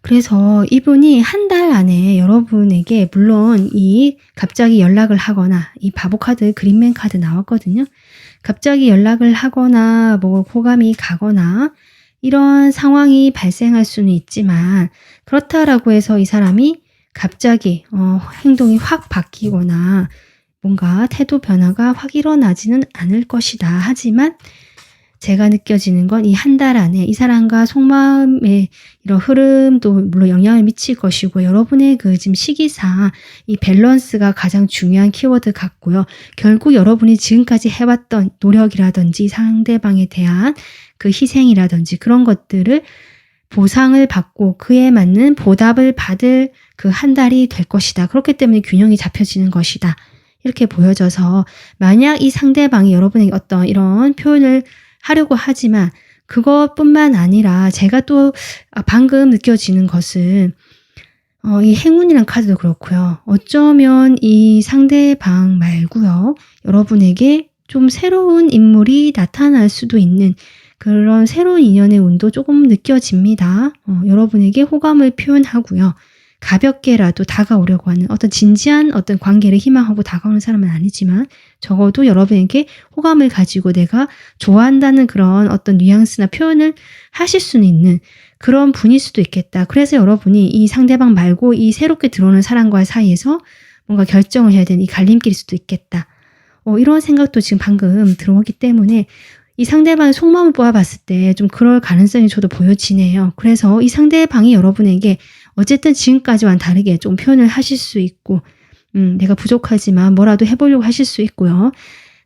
그래서 이분이 한 달 안에 여러분에게 물론 이 갑자기 연락을 하거나 이 바보 카드, 그린맨 카드 나왔거든요. 갑자기 연락을 하거나 뭐 호감이 가거나 이런 상황이 발생할 수는 있지만 그렇다라고 해서 이 사람이 갑자기 행동이 확 바뀌거나 뭔가 태도 변화가 확 일어나지는 않을 것이다. 하지만 제가 느껴지는 건 이 한 달 안에 이 사람과 속마음의 이런 흐름도 물론 영향을 미칠 것이고 여러분의 그 지금 시기상 이 밸런스가 가장 중요한 키워드 같고요. 결국 여러분이 지금까지 해왔던 노력이라든지 상대방에 대한 그 희생이라든지 그런 것들을 보상을 받고 그에 맞는 보답을 받을 그 한 달이 될 것이다. 그렇기 때문에 균형이 잡혀지는 것이다. 이렇게 보여져서 만약 이 상대방이 여러분에게 어떤 이런 표현을 하려고 하지만 그것뿐만 아니라 제가 또 방금 느껴지는 것은 이 행운이란 카드도 그렇고요. 어쩌면 이 상대방 말고요. 여러분에게 좀 새로운 인물이 나타날 수도 있는 그런 새로운 인연의 운도 조금 느껴집니다. 여러분에게 호감을 표현하고요. 가볍게라도 다가오려고 하는 어떤 진지한 어떤 관계를 희망하고 다가오는 사람은 아니지만 적어도 여러분에게 호감을 가지고 내가 좋아한다는 그런 어떤 뉘앙스나 표현을 하실 수는 있는 그런 분일 수도 있겠다. 그래서 여러분이 이 상대방 말고 이 새롭게 들어오는 사람과의 사이에서 뭔가 결정을 해야 되는 이 갈림길일 수도 있겠다. 이런 생각도 지금 방금 들어오기 때문에 이 상대방의 속마음을 뽑아봤을 때 좀 그럴 가능성이 저도 보여지네요. 그래서 이 상대방이 여러분에게 어쨌든 지금까지와는 다르게 좀 표현을 하실 수 있고 내가 부족하지만 뭐라도 해보려고 하실 수 있고요.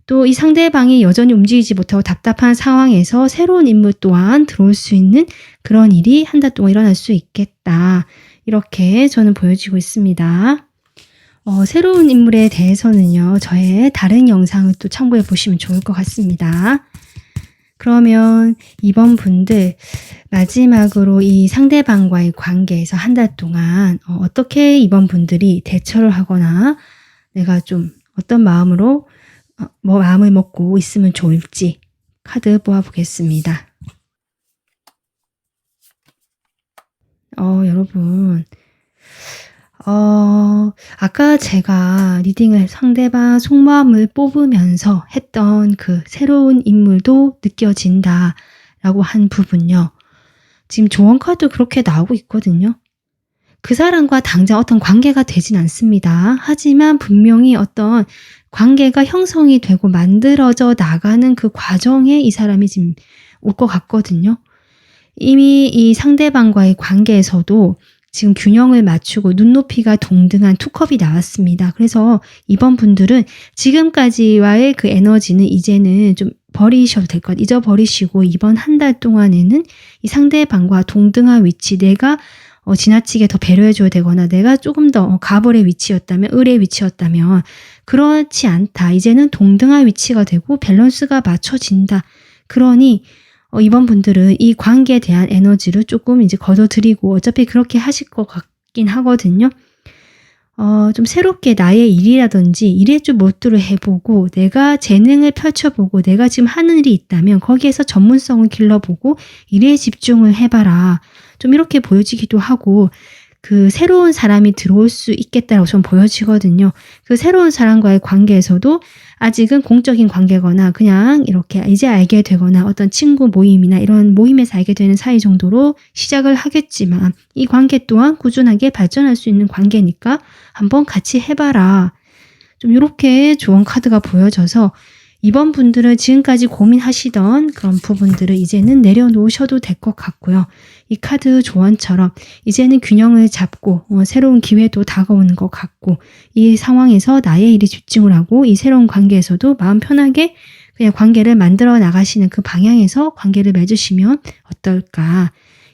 또 이 상대방이 여전히 움직이지 못하고 답답한 상황에서 새로운 인물 또한 들어올 수 있는 그런 일이 한 달 동안 일어날 수 있겠다. 이렇게 저는 보여지고 있습니다. 새로운 인물에 대해서는요. 저의 다른 영상을 또 참고해 보시면 좋을 것 같습니다. 그러면 이번 분들 마지막으로 이 상대방과의 관계에서 한 달 동안 어떻게 이번 분들이 대처를 하거나 내가 좀 어떤 마음으로 마음을 먹고 있으면 좋을지 카드 뽑아보겠습니다. 여러분 아까 제가 리딩을 상대방 속마음을 뽑으면서 했던 그 새로운 인물도 느껴진다 라고 한 부분요. 지금 조언 카드 그렇게 나오고 있거든요. 그 사람과 당장 어떤 관계가 되진 않습니다. 하지만 분명히 어떤 관계가 형성이 되고 만들어져 나가는 그 과정에 이 사람이 지금 올 것 같거든요. 이미 이 상대방과의 관계에서도 지금 균형을 맞추고 눈높이가 동등한 투컵이 나왔습니다. 그래서 이번 분들은 지금까지와의 그 에너지는 이제는 좀 버리셔도 될 것 같아요. 잊어버리시고 이번 한 달 동안에는 이 상대방과 동등한 위치, 내가 지나치게 더 배려해줘야 되거나 내가 조금 더 가벌의 위치였다면, 을의 위치였다면 그렇지 않다. 이제는 동등한 위치가 되고 밸런스가 맞춰진다. 그러니 이번 분들은 이 관계에 대한 에너지를 조금 이제 걷어들이고 어차피 그렇게 하실 것 같긴 하거든요. 좀 새롭게 나의 일이라든지 일에 좀 몰두를 해보고 내가 재능을 펼쳐보고 내가 지금 하는 일이 있다면 거기에서 전문성을 길러보고 일에 집중을 해봐라. 좀 이렇게 보여지기도 하고 그 새로운 사람이 들어올 수 있겠다라고 좀 보여지거든요. 그 새로운 사람과의 관계에서도 아직은 공적인 관계거나 그냥 이렇게 이제 알게 되거나 어떤 친구 모임이나 이런 모임에서 알게 되는 사이 정도로 시작을 하겠지만 이 관계 또한 꾸준하게 발전할 수 있는 관계니까 한번 같이 해봐라. 좀 이렇게 좋은 카드가 보여져서 이번 분들은 지금까지 고민하시던 그런 부분들을 이제는 내려놓으셔도 될 것 같고요. 이 카드 조언처럼 이제는 균형을 잡고 새로운 기회도 다가오는 것 같고 이 상황에서 나의 일에 집중을 하고 이 새로운 관계에서도 마음 편하게 그냥 관계를 만들어 나가시는 그 방향에서 관계를 맺으시면 어떨까.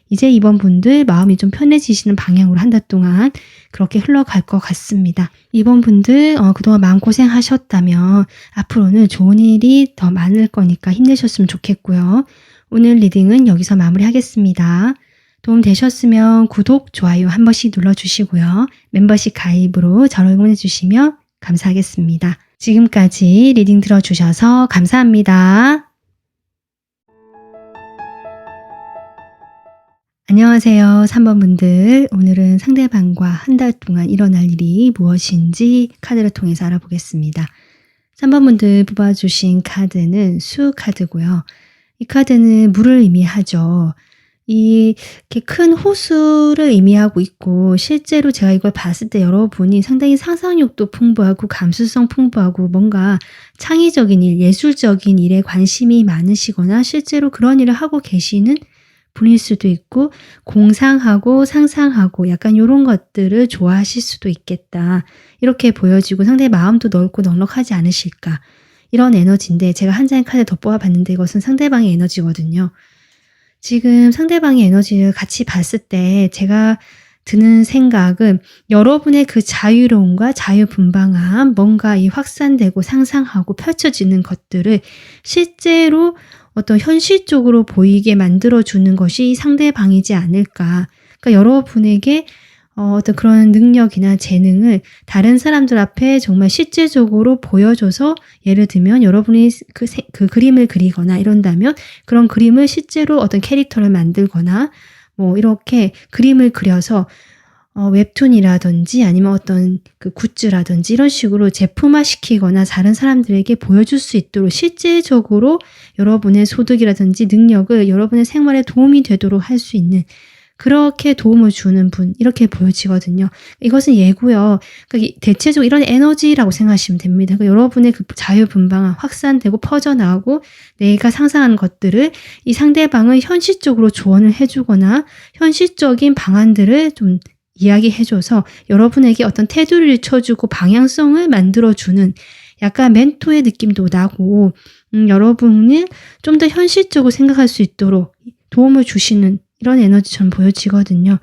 이제 이번 분들 마음이 좀 편해지시는 방향으로 한 달 동안 그렇게 흘러갈 것 같습니다. 이번 분들 그동안 마음고생하셨다면 앞으로는 좋은 일이 더 많을 거니까 힘내셨으면 좋겠고요. 오늘 리딩은 여기서 마무리하겠습니다. 도움 되셨으면 구독, 좋아요 한 번씩 눌러주시고요. 멤버십 가입으로 저를 응원해 주시면 감사하겠습니다. 지금까지 리딩 들어주셔서 감사합니다. 안녕하세요. 3번 분들. 오늘은 상대방과 한 달 동안 일어날 일이 무엇인지 카드를 통해서 알아보겠습니다. 3번 분들 뽑아주신 카드는 수 카드고요. 이 카드는 물을 의미하죠. 이렇게 큰 호수를 의미하고 있고 실제로 제가 이걸 봤을 때 여러분이 상당히 상상력도 풍부하고 감수성 풍부하고 뭔가 창의적인 일, 예술적인 일에 관심이 많으시거나 실제로 그런 일을 하고 계시는 분일 수도 있고 공상하고 상상하고 약간 이런 것들을 좋아하실 수도 있겠다. 이렇게 보여지고 상당히 마음도 넓고 넉넉하지 않으실까. 이런 에너지인데 제가 한 장의 카드 더 뽑아봤는데 이것은 상대방의 에너지거든요. 지금 상대방의 에너지를 같이 봤을 때 제가 드는 생각은 여러분의 그 자유로움과 자유분방함, 뭔가 이 확산되고 상상하고 펼쳐지는 것들을 실제로 어떤 현실적으로 보이게 만들어주는 것이 상대방이지 않을까. 그러니까 여러분에게 어떤 그런 능력이나 재능을 다른 사람들 앞에 정말 실제적으로 보여줘서 예를 들면 여러분이 그 그림을 그리거나 이런다면 그런 그림을 실제로 어떤 캐릭터를 만들거나 뭐 이렇게 그림을 그려서 웹툰이라든지 아니면 어떤 그 굿즈라든지 이런 식으로 제품화시키거나 다른 사람들에게 보여줄 수 있도록 실제적으로 여러분의 소득이라든지 능력을 여러분의 생활에 도움이 되도록 할 수 있는 그렇게 도움을 주는 분 이렇게 보여지거든요. 이것은 예고요. 그러니까 대체적으로 이런 에너지라고 생각하시면 됩니다. 그러니까 여러분의 그 자유분방함 확산되고 퍼져나가고 내가 상상하는 것들을 이 상대방을 현실적으로 조언을 해주거나 현실적인 방안들을 좀 이야기해줘서 여러분에게 어떤 테두리를 쳐주고 방향성을 만들어주는 약간 멘토의 느낌도 나고 여러분을 좀 더 현실적으로 생각할 수 있도록 도움을 주시는 이런 에너지처럼 보여지거든요.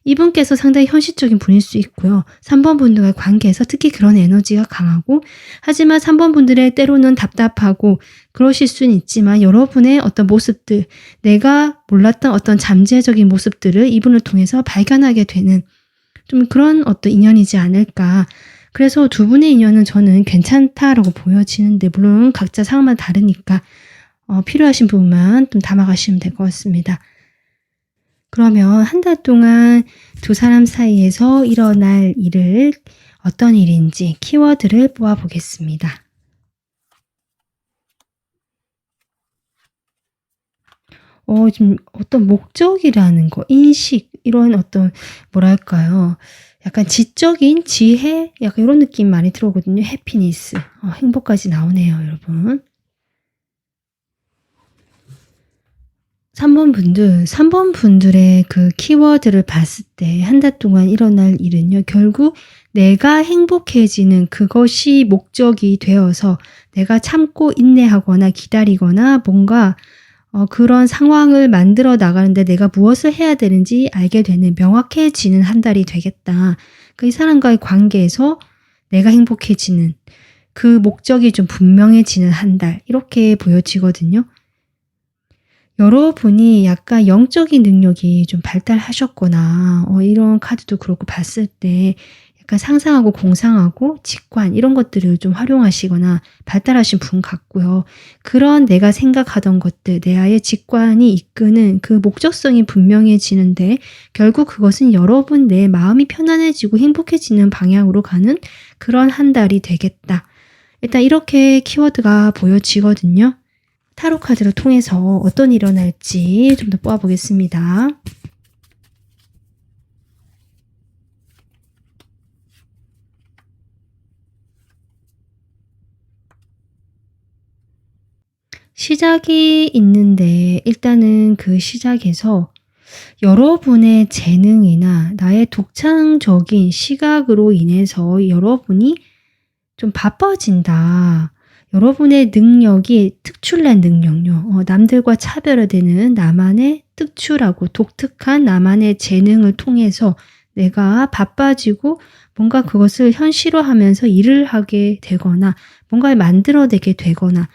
이분께서 상당히 현실적인 분일 수 있고요. 3번 분들과의 관계에서 특히 그런 에너지가 강하고 하지만 3번 분들의 때로는 답답하고 그러실 수는 있지만 여러분의 어떤 모습들 내가 몰랐던 어떤 잠재적인 모습들을 이분을 통해서 발견하게 되는 좀 그런 어떤 인연이지 않을까. 그래서 두 분의 인연은 저는 괜찮다라고 보여지는데 물론 각자 상황마다 다르니까 필요하신 부분만 좀 담아가시면 될 것 같습니다. 그러면 한 달 동안 두 사람 사이에서 일어날 일을 어떤 일인지 키워드를 뽑아보겠습니다. 좀 어떤 목적이라는 거, 인식, 이런 어떤 뭐랄까요. 약간 지적인 지혜, 약간 이런 느낌 많이 들어오거든요. 해피니스, 행복까지 나오네요, 여러분. 3번 분들의 그 키워드를 봤을 때 한 달 동안 일어날 일은요. 결국 내가 행복해지는 그것이 목적이 되어서 내가 참고 인내하거나 기다리거나 뭔가 그런 상황을 만들어 나가는데 내가 무엇을 해야 되는지 알게 되는 명확해지는 한 달이 되겠다. 이 사람과의 관계에서 내가 행복해지는 그 목적이 좀 분명해지는 한 달. 이렇게 보여지거든요. 여러분이 약간 영적인 능력이 좀 발달하셨거나 이런 카드도 그렇고 봤을 때 약간 상상하고 공상하고 직관 이런 것들을 좀 활용하시거나 발달하신 분 같고요. 그런 내가 생각하던 것들 내 아의 직관이 이끄는 그 목적성이 분명해지는데 결국 그것은 여러분 내 마음이 편안해지고 행복해지는 방향으로 가는 그런 한 달이 되겠다. 일단 이렇게 키워드가 보여지거든요. 타로 카드를 통해서 어떤 일이 일어날지 좀 더 뽑아보겠습니다. 시작이 있는데 일단은 그 시작에서 여러분의 재능이나 나의 독창적인 시각으로 인해서 여러분이 좀 바빠진다. 여러분의 능력이 특출난 능력요. 남들과 차별화되는 나만의 특출하고 독특한 나만의 재능을 통해서 내가 바빠지고 뭔가 그것을 현실화하면서 일을 하게 되거나 뭔가를 만들어내게 되거나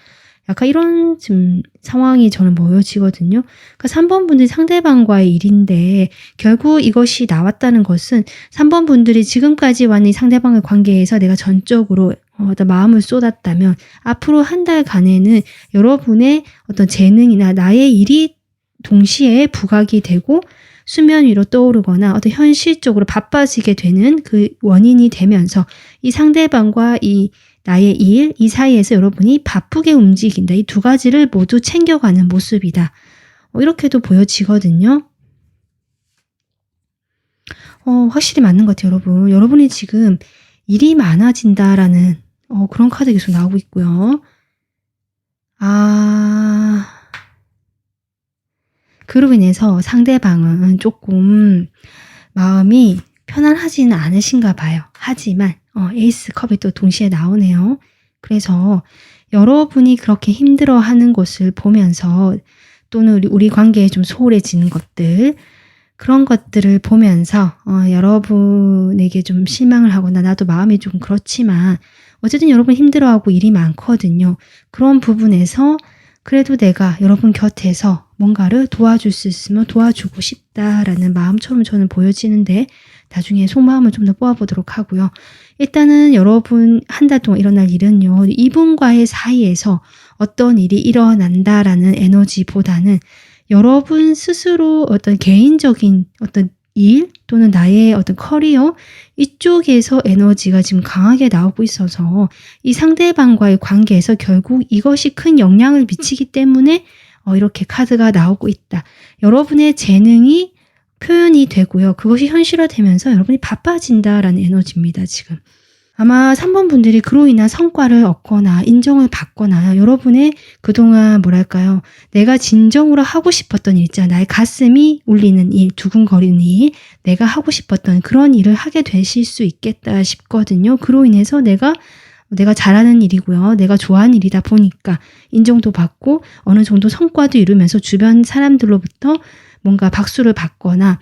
약간 이런 좀 상황이 저는 보여지거든요. 그러니까 3번 분들이 상대방과의 일인데 결국 이것이 나왔다는 것은 3번 분들이 지금까지 완 이 상대방의 관계에서 내가 전적으로 어떤 마음을 쏟았다면 앞으로 한 달간에는 여러분의 어떤 재능이나 나의 일이 동시에 부각이 되고 수면 위로 떠오르거나 어떤 현실적으로 바빠지게 되는 그 원인이 되면서 이 상대방과 이 나의 일, 이 사이에서 여러분이 바쁘게 움직인다. 이 두 가지를 모두 챙겨가는 모습이다. 이렇게도 보여지거든요. 확실히 맞는 것 같아요, 여러분. 여러분이 지금 일이 많아진다라는 그런 카드 계속 나오고 있고요. 그로 인해서 상대방은 조금 마음이 편안하지는 않으신가 봐요. 하지만 에이스 컵이 또 동시에 나오네요. 그래서 여러분이 그렇게 힘들어하는 것을 보면서 또는 우리 관계에 좀 소홀해지는 것들 그런 것들을 보면서 여러분에게 좀 실망을 하거나 나도 마음이 좀 그렇지만 어쨌든 여러분 힘들어하고 일이 많거든요. 그런 부분에서 그래도 내가 여러분 곁에서 뭔가를 도와줄 수 있으면 도와주고 싶다라는 마음처럼 저는 보여지는데 나중에 속마음을 좀 더 뽑아보도록 하고요. 일단은 여러분 한 달 동안 일어날 일은요. 이분과의 사이에서 어떤 일이 일어난다라는 에너지보다는 여러분 스스로 어떤 개인적인 어떤 일 또는 나의 어떤 커리어 이쪽에서 에너지가 지금 강하게 나오고 있어서 이 상대방과의 관계에서 결국 이것이 큰 영향을 미치기 때문에 이렇게 카드가 나오고 있다. 여러분의 재능이 표현이 되고요. 그것이 현실화되면서 여러분이 바빠진다라는 에너지입니다. 지금. 아마 3번 분들이 그로 인한 성과를 얻거나 인정을 받거나 여러분의 그동안 뭐랄까요. 내가 진정으로 하고 싶었던 일 있잖아요. 나의 가슴이 울리는 일, 두근거리는 일, 내가 하고 싶었던 그런 일을 하게 되실 수 있겠다 싶거든요. 그로 인해서 내가 잘하는 일이고요. 내가 좋아하는 일이다 보니까 인정도 받고 어느 정도 성과도 이루면서 주변 사람들로부터 뭔가 박수를 받거나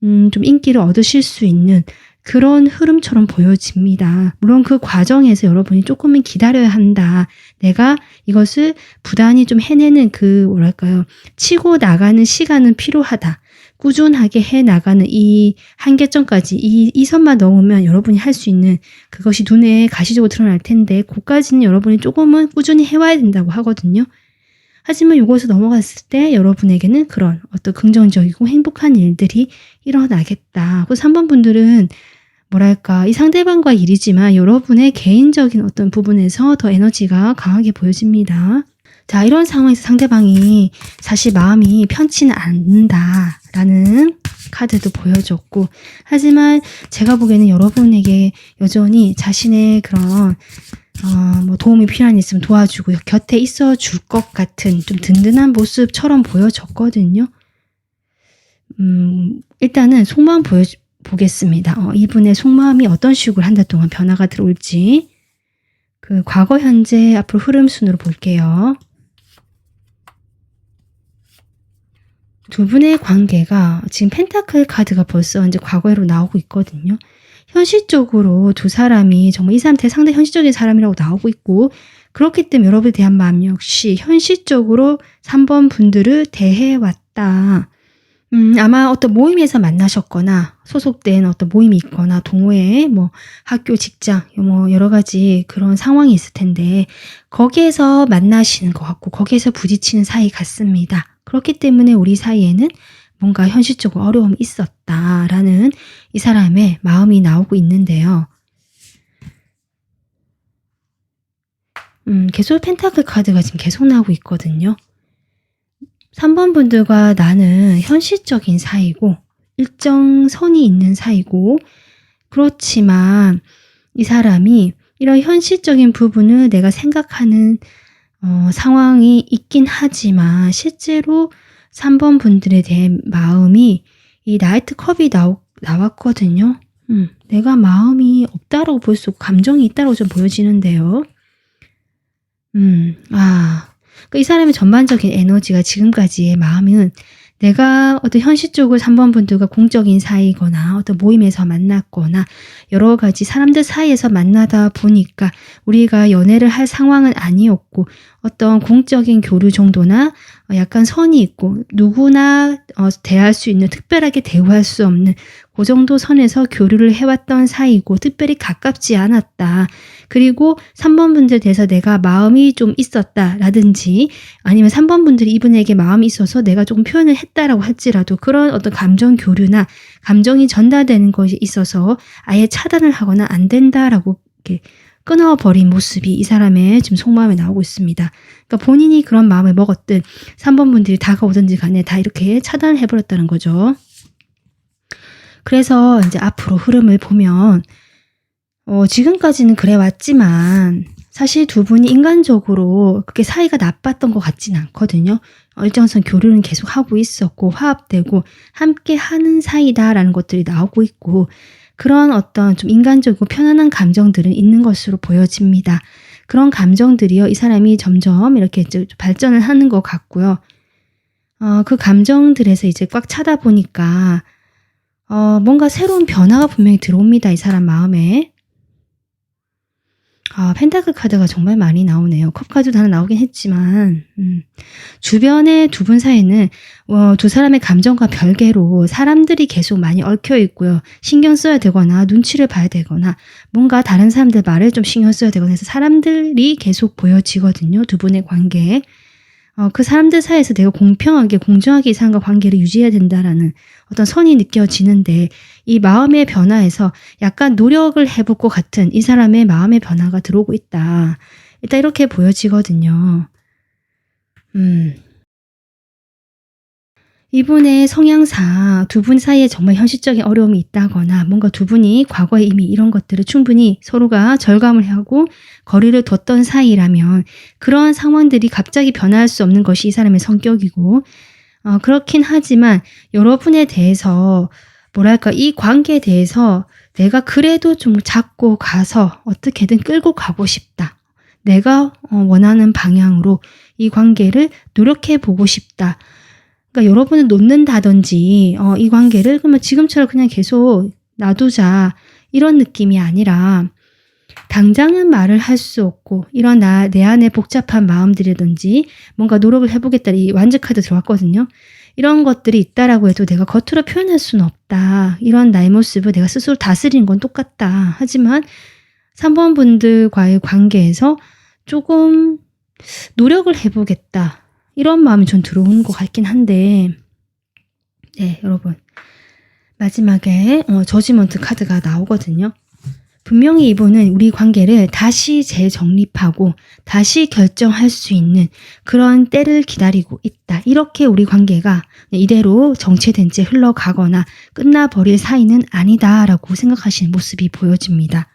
좀 인기를 얻으실 수 있는 그런 흐름처럼 보여집니다. 물론 그 과정에서 여러분이 조금은 기다려야 한다. 내가 이것을 부단히 좀 해내는 뭐랄까요. 치고 나가는 시간은 필요하다. 꾸준하게 해 나가는 이 한계점까지 이 선만 넘으면 여러분이 할 수 있는 그것이 눈에 가시적으로 드러날 텐데 그까지는 여러분이 조금은 꾸준히 해와야 된다고 하거든요. 하지만 이것을 넘어갔을 때 여러분에게는 그런 어떤 긍정적이고 행복한 일들이 일어나겠다. 그래서 3번 분들은 뭐랄까 이 상대방과 일이지만 여러분의 개인적인 어떤 부분에서 더 에너지가 강하게 보여집니다. 자, 이런 상황에서 상대방이 사실 마음이 편치는 않는다라는 카드도 보여줬고 하지만 제가 보기에는 여러분에게 여전히 자신의 그런 도움이 필요한 일 있으면 도와주고 곁에 있어 줄 것 같은 좀 든든한 모습처럼 보여졌거든요. 일단은 속마음 보겠습니다. 이분의 속마음이 어떤 식으로 한 달 동안 변화가 들어올지 그 과거, 현재, 앞으로 흐름 순으로 볼게요. 두 분의 관계가 지금 펜타클 카드가 벌써 이제 과거로 나오고 있거든요. 현실적으로 두 사람이 정말 이 사람한테 상당히 현실적인 사람이라고 나오고 있고 그렇기 때문에 여러분에 대한 마음 역시 현실적으로 3번 분들을 대해왔다. 아마 어떤 모임에서 만나셨거나 소속된 어떤 모임이 있거나 동호회, 학교, 직장, 여러 가지 그런 상황이 있을 텐데 거기에서 만나시는 것 같고 거기에서 부딪히는 사이 같습니다. 그렇기 때문에 우리 사이에는 뭔가 현실적으로 어려움이 있었다라는 이 사람의 마음이 나오고 있는데요. 계속 펜타클 카드가 지금 계속 나오고 있거든요. 3번 분들과 나는 현실적인 사이고 일정 선이 있는 사이고 그렇지만 이 사람이 이런 현실적인 부분을 내가 생각하는 상황이 있긴 하지만 실제로 3번 분들에 대한 마음이 이 나이트 컵이 나왔거든요. 내가 마음이 없다라고 볼 수 없고 감정이 있다라고 좀 보여지는데요. 이 사람의 전반적인 에너지가 지금까지의 마음은 내가 어떤 현실적으로 3번 분들과 공적인 사이거나 어떤 모임에서 만났거나 여러 가지 사람들 사이에서 만나다 보니까 우리가 연애를 할 상황은 아니었고 어떤 공적인 교류 정도나 약간 선이 있고 누구나 대할 수 있는 특별하게 대우할 수 없는 그 정도 선에서 교류를 해왔던 사이고 특별히 가깝지 않았다. 그리고 3번 분들에 대해서 내가 마음이 좀 있었다라든지 아니면 3번 분들이 이분에게 마음이 있어서 내가 조금 표현을 했다라고 할지라도 그런 어떤 감정 교류나 감정이 전달되는 것이 있어서 아예 차단을 하거나 안 된다라고 이렇게 끊어버린 모습이 이 사람의 지금 속마음에 나오고 있습니다. 그러니까 본인이 그런 마음을 먹었든 3번 분들이 다가오든지 간에 다 이렇게 차단을 해버렸다는 거죠. 그래서 이제 앞으로 흐름을 보면 지금까지는 그래 왔지만 사실 두 분이 인간적으로 그렇게 사이가 나빴던 것 같지는 않거든요. 일정선 교류는 계속 하고 있었고 화합되고 함께 하는 사이다라는 것들이 나오고 있고 그런 어떤 좀 인간적이고 편안한 감정들은 있는 것으로 보여집니다. 그런 감정들이요. 이 사람이 점점 이렇게 발전을 하는 것 같고요. 그 감정들에서 이제 꽉 차다 보니까 뭔가 새로운 변화가 분명히 들어옵니다. 이 사람 마음에. 펜타클 카드가 정말 많이 나오네요. 컵 카드도 하나 나오긴 했지만 주변의 두 분 사이는 두 사람의 감정과 별개로 사람들이 계속 많이 얽혀 있고요. 신경 써야 되거나 눈치를 봐야 되거나 뭔가 다른 사람들 말을 좀 신경 써야 되거나 해서 사람들이 계속 보여지거든요. 두 분의 관계에. 그 사람들 사이에서 내가 공평하게 공정하게 이 사람과 관계를 유지해야 된다라는 어떤 선이 느껴지는데 이 마음의 변화에서 약간 노력을 해볼 것 같은 이 사람의 마음의 변화가 들어오고 있다. 일단 이렇게 보여지거든요. 이분의 성향상 두 분 사이에 정말 현실적인 어려움이 있다거나 뭔가 두 분이 과거에 이미 이런 것들을 충분히 서로가 절감을 하고 거리를 뒀던 사이라면 그런 상황들이 갑자기 변화할 수 없는 것이 이 사람의 성격이고 그렇긴 하지만 여러분에 대해서 뭐랄까 이 관계에 대해서 내가 그래도 좀 잡고 가서 어떻게든 끌고 가고 싶다. 내가 원하는 방향으로 이 관계를 노력해 보고 싶다. 그러니까 여러분을 놓는다든지 이 관계를 그러면 지금처럼 그냥 계속 놔두자 이런 느낌이 아니라 당장은 말을 할 수 없고 이런 내 안에 복잡한 마음들이든지 뭔가 노력을 해보겠다 이 완즈 카드 들어왔거든요. 이런 것들이 있다라고 해도 내가 겉으로 표현할 수는 없다. 이런 나의 모습을 내가 스스로 다스리는 건 똑같다. 하지만 3번 분들과의 관계에서 조금 노력을 해보겠다. 이런 마음이 전 들어오는 것 같긴 한데 네 여러분 마지막에 저지먼트 카드가 나오거든요. 분명히 이분은 우리 관계를 다시 재정립하고 다시 결정할 수 있는 그런 때를 기다리고 있다. 이렇게 우리 관계가 이대로 정체된 채 흘러가거나 끝나버릴 사이는 아니다라고 생각하시는 모습이 보여집니다.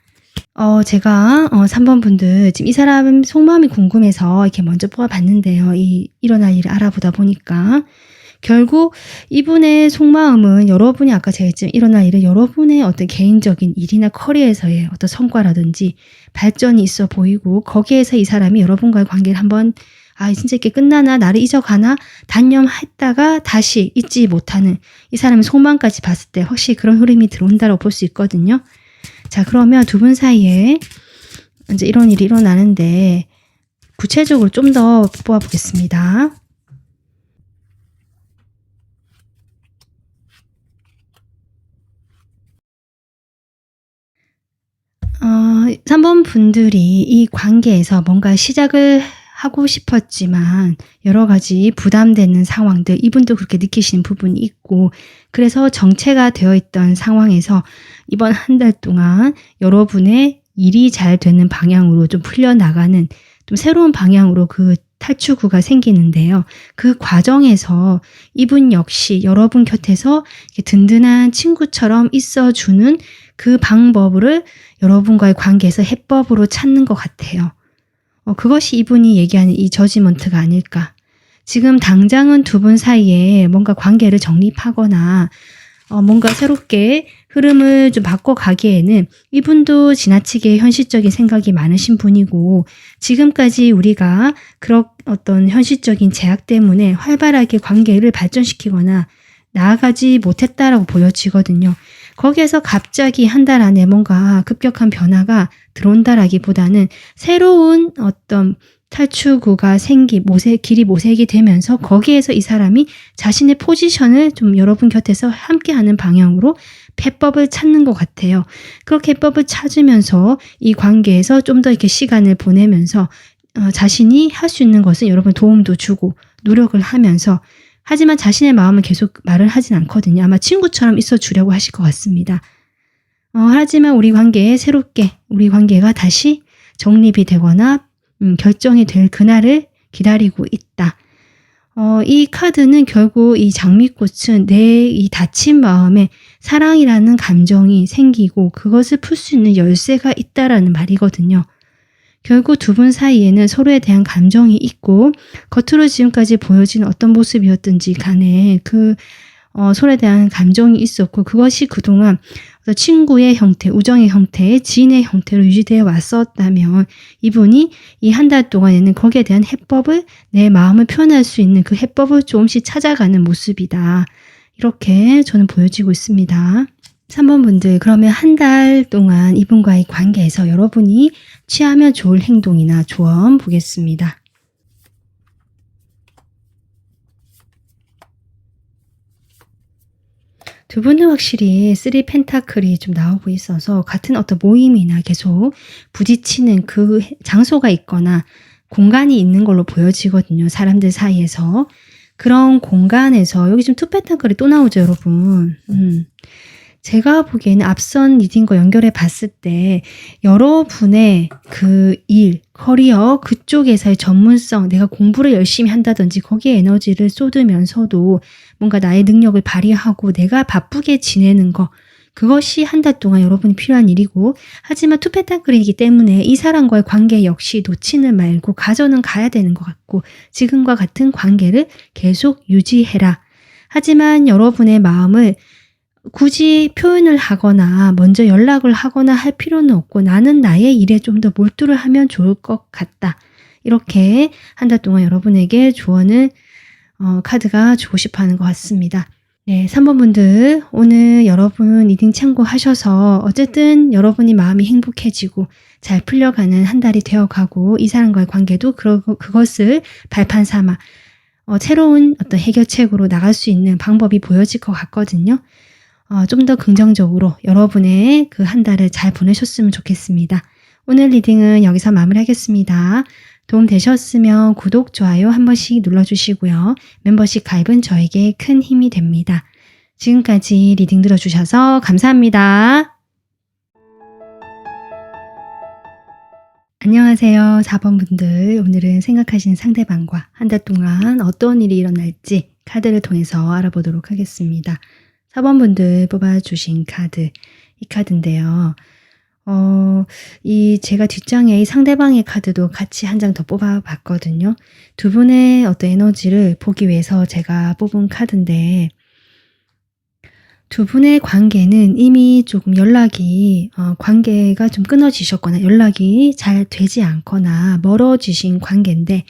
제가 3번 분들 지금 이 사람 속마음이 궁금해서 이렇게 먼저 뽑아봤는데요. 일어날 일을 알아보다 보니까 결국 이분의 속마음은 여러분이 아까 제가 지금 일어날 일은 여러분의 어떤 개인적인 일이나 커리어에서의 어떤 성과라든지 발전이 있어 보이고 거기에서 이 사람이 여러분과의 관계를 한번 진짜 이렇게 끝나나 나를 잊어가나 단념했다가 다시 잊지 못하는 이 사람의 속마음까지 봤을 때 확실히 그런 흐름이 들어온다고 볼 수 있거든요. 자 그러면 두 분 사이에 이제 이런 일이 일어나는데 구체적으로 좀 더 뽑아보겠습니다. 3번 분들이 이 관계에서 뭔가 시작을 하고 싶었지만 여러 가지 부담되는 상황들 이분도 그렇게 느끼시는 부분이 있고 그래서 정체가 되어 있던 상황에서 이번 한 달 동안 여러분의 일이 잘 되는 방향으로 좀 풀려나가는 좀 새로운 방향으로 그 탈출구가 생기는데요. 그 과정에서 이분 역시 여러분 곁에서 든든한 친구처럼 있어주는 그 방법을 여러분과의 관계에서 해법으로 찾는 것 같아요. 그것이 이분이 얘기하는 이 저지먼트가 아닐까. 지금 당장은 두 분 사이에 뭔가 관계를 정립하거나 뭔가 새롭게 흐름을 좀 바꿔가기에는 이분도 지나치게 현실적인 생각이 많으신 분이고 지금까지 우리가 그런 어떤 현실적인 제약 때문에 활발하게 관계를 발전시키거나 나아가지 못했다라고 보여지거든요. 거기에서 갑자기 한 달 안에 뭔가 급격한 변화가 들어온다라기보다는 새로운 어떤 탈출구가 길이 모색이 되면서 거기에서 이 사람이 자신의 포지션을 좀 여러분 곁에서 함께하는 방향으로 해법을 찾는 것 같아요. 그렇게 해법을 찾으면서 이 관계에서 좀 더 이렇게 시간을 보내면서 자신이 할 수 있는 것은 여러분 도움도 주고 노력을 하면서 하지만 자신의 마음은 계속 말을 하진 않거든요. 아마 친구처럼 있어 주려고 하실 것 같습니다. 하지만 우리 관계가 다시 정립이 되거나 결정이 될 그날을 기다리고 있다. 이 카드는 결국 이 장미꽃은 내 이 다친 마음에 사랑이라는 감정이 생기고 그것을 풀 수 있는 열쇠가 있다라는 말이거든요. 결국 두 분 사이에는 서로에 대한 감정이 있고 겉으로 지금까지 보여진 어떤 모습이었든지 간에 서로에 대한 감정이 있었고 그것이 그동안 친구의 형태, 우정의 형태, 지인의 형태로 유지되어 왔었다면 이분이 이 한 달 동안에는 거기에 대한 해법을 내 마음을 표현할 수 있는 그 해법을 조금씩 찾아가는 모습이다. 이렇게 저는 보여지고 있습니다. 3번 분들, 그러면 한 달 동안 이분과의 관계에서 여러분이 취하면 좋을 행동이나 조언 보겠습니다. 두 분은 확실히 3 펜타클이 좀 나오고 있어서 같은 어떤 모임이나 계속 부딪히는 그 장소가 있거나 공간이 있는 걸로 보여지거든요. 사람들 사이에서. 그런 공간에서 여기 지금 2 펜타클이 또 나오죠, 여러분. 제가 보기에는 앞선 리딩과 연결해 봤을 때 여러분의 그 일, 커리어 그쪽에서의 전문성, 내가 공부를 열심히 한다든지 거기에 에너지를 쏟으면서도 뭔가 나의 능력을 발휘하고 내가 바쁘게 지내는 거, 그것이 한 달 동안 여러분이 필요한 일이고, 하지만 투 펜타클이기 때문에 이 사람과의 관계 역시 놓지는 말고 가져는 가야 되는 것 같고, 지금과 같은 관계를 계속 유지해라. 하지만 여러분의 마음을 굳이 표현을 하거나 먼저 연락을 하거나 할 필요는 없고, 나는 나의 일에 좀 더 몰두를 하면 좋을 것 같다. 이렇게 한 달 동안 여러분에게 조언을 카드가 주고 싶어 하는 것 같습니다. 네, 3번 분들, 오늘 여러분 리딩 참고하셔서 어쨌든 여러분이 마음이 행복해지고 잘 풀려가는 한 달이 되어가고, 이 사람과의 관계도 그것을 발판 삼아 새로운 어떤 해결책으로 나갈 수 있는 방법이 보여질 것 같거든요. 좀 더 긍정적으로 여러분의 그 한 달을 잘 보내셨으면 좋겠습니다. 오늘 리딩은 여기서 마무리하겠습니다. 도움 되셨으면 구독, 좋아요 한 번씩 눌러주시고요. 멤버십 가입은 저에게 큰 힘이 됩니다. 지금까지 리딩 들어주셔서 감사합니다. 안녕하세요. 4번 분들, 오늘은 생각하시는 상대방과 한 달 동안 어떤 일이 일어날지 카드를 통해서 알아보도록 하겠습니다. 4번 분들 뽑아주신 카드, 이 카드인데요. 제가 뒷장에 이 상대방의 카드도 같이 한 장 더 뽑아봤거든요. 두 분의 어떤 에너지를 보기 위해서 제가 뽑은 카드인데, 두 분의 관계는 이미 조금 관계가 좀 끊어지셨거나 연락이 잘 되지 않거나 멀어지신 관계인데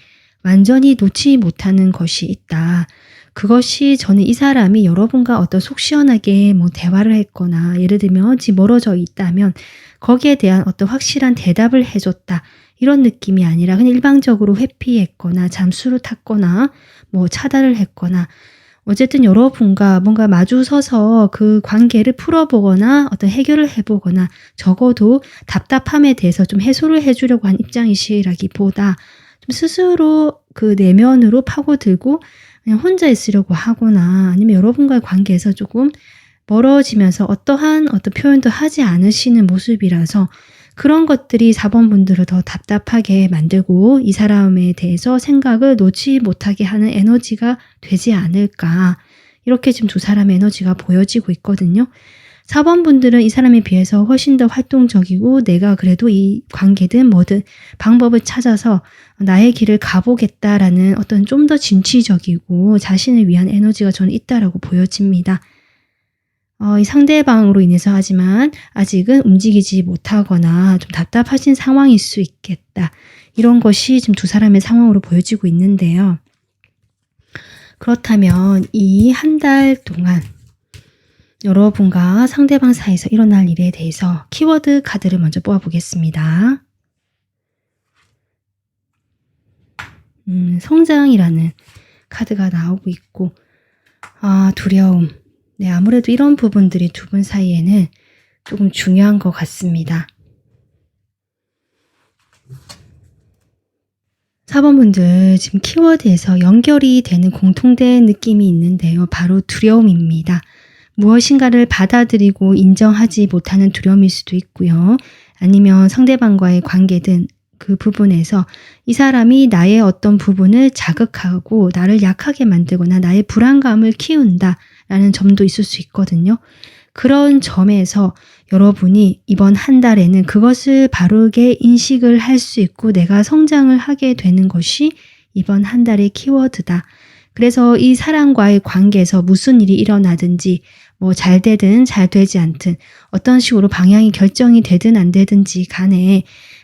완전히 놓지 못하는 것이 있다. 그것이 저는 이 사람이 여러분과 어떤 속 시원하게 대화를 했거나, 예를 들면 지금 멀어져 있다면 거기에 대한 어떤 확실한 대답을 해줬다, 이런 느낌이 아니라 그냥 일방적으로 회피했거나 잠수를 탔거나 차단을 했거나, 어쨌든 여러분과 뭔가 마주서서 그 관계를 풀어보거나 어떤 해결을 해보거나, 적어도 답답함에 대해서 좀 해소를 해주려고 한 입장이시라기보다 좀 스스로 그 내면으로 파고들고 그냥 혼자 있으려고 하거나, 아니면 여러분과의 관계에서 조금 멀어지면서 어떤 표현도 하지 않으시는 모습이라서 그런 것들이 4번 분들을 더 답답하게 만들고 이 사람에 대해서 생각을 놓지 못하게 하는 에너지가 되지 않을까, 이렇게 지금 두 사람의 에너지가 보여지고 있거든요. 4번 분들은 이 사람에 비해서 훨씬 더 활동적이고, 내가 그래도 이 관계든 뭐든 방법을 찾아서 나의 길을 가보겠다라는 어떤 좀 더 진취적이고 자신을 위한 에너지가 저는 있다라고 보여집니다. 이 상대방으로 인해서 하지만 아직은 움직이지 못하거나 좀 답답하신 상황일 수 있겠다, 이런 것이 지금 두 사람의 상황으로 보여지고 있는데요. 그렇다면 이 한 달 동안 여러분과 상대방 사이에서 일어날 일에 대해서 키워드 카드를 먼저 뽑아보겠습니다. 성장이라는 카드가 나오고 있고, 두려움. 네, 아무래도 이런 부분들이 두 분 사이에는 조금 중요한 것 같습니다. 4번 분들, 지금 키워드에서 연결이 되는 공통된 느낌이 있는데요. 바로 두려움입니다. 무엇인가를 받아들이고 인정하지 못하는 두려움일 수도 있고요. 아니면 상대방과의 관계든 그 부분에서 이 사람이 나의 어떤 부분을 자극하고 나를 약하게 만들거나 나의 불안감을 키운다라는 점도 있을 수 있거든요. 그런 점에서 여러분이 이번 한 달에는 그것을 바르게 인식을 할 수 있고 내가 성장을 하게 되는 것이 이번 한 달의 키워드다. 그래서 이 사람과의 관계에서 무슨 일이 일어나든지 잘 되든 잘 되지 않든 어떤 식으로 방향이 결정이 되든 안 되든지 간에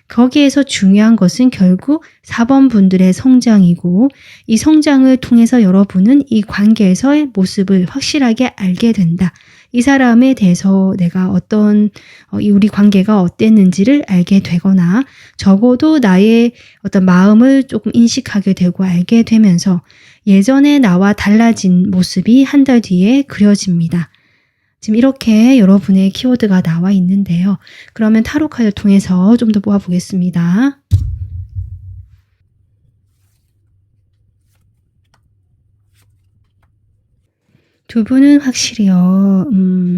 거기에서 중요한 것은 결국 4번 분들의 성장이고, 이 성장을 통해서 여러분은 이 관계에서의 모습을 확실하게 알게 된다. 이 사람에 대해서 내가 우리 관계가 어땠는지를 알게 되거나 적어도 나의 어떤 마음을 조금 인식하게 되고 알게 되면서 예전에 나와 달라진 모습이 한 달 뒤에 그려집니다. 지금 이렇게 여러분의 키워드가 나와 있는데요. 그러면 타로 카드를 통해서 좀 더 뽑아보겠습니다. 두 분은 확실히요,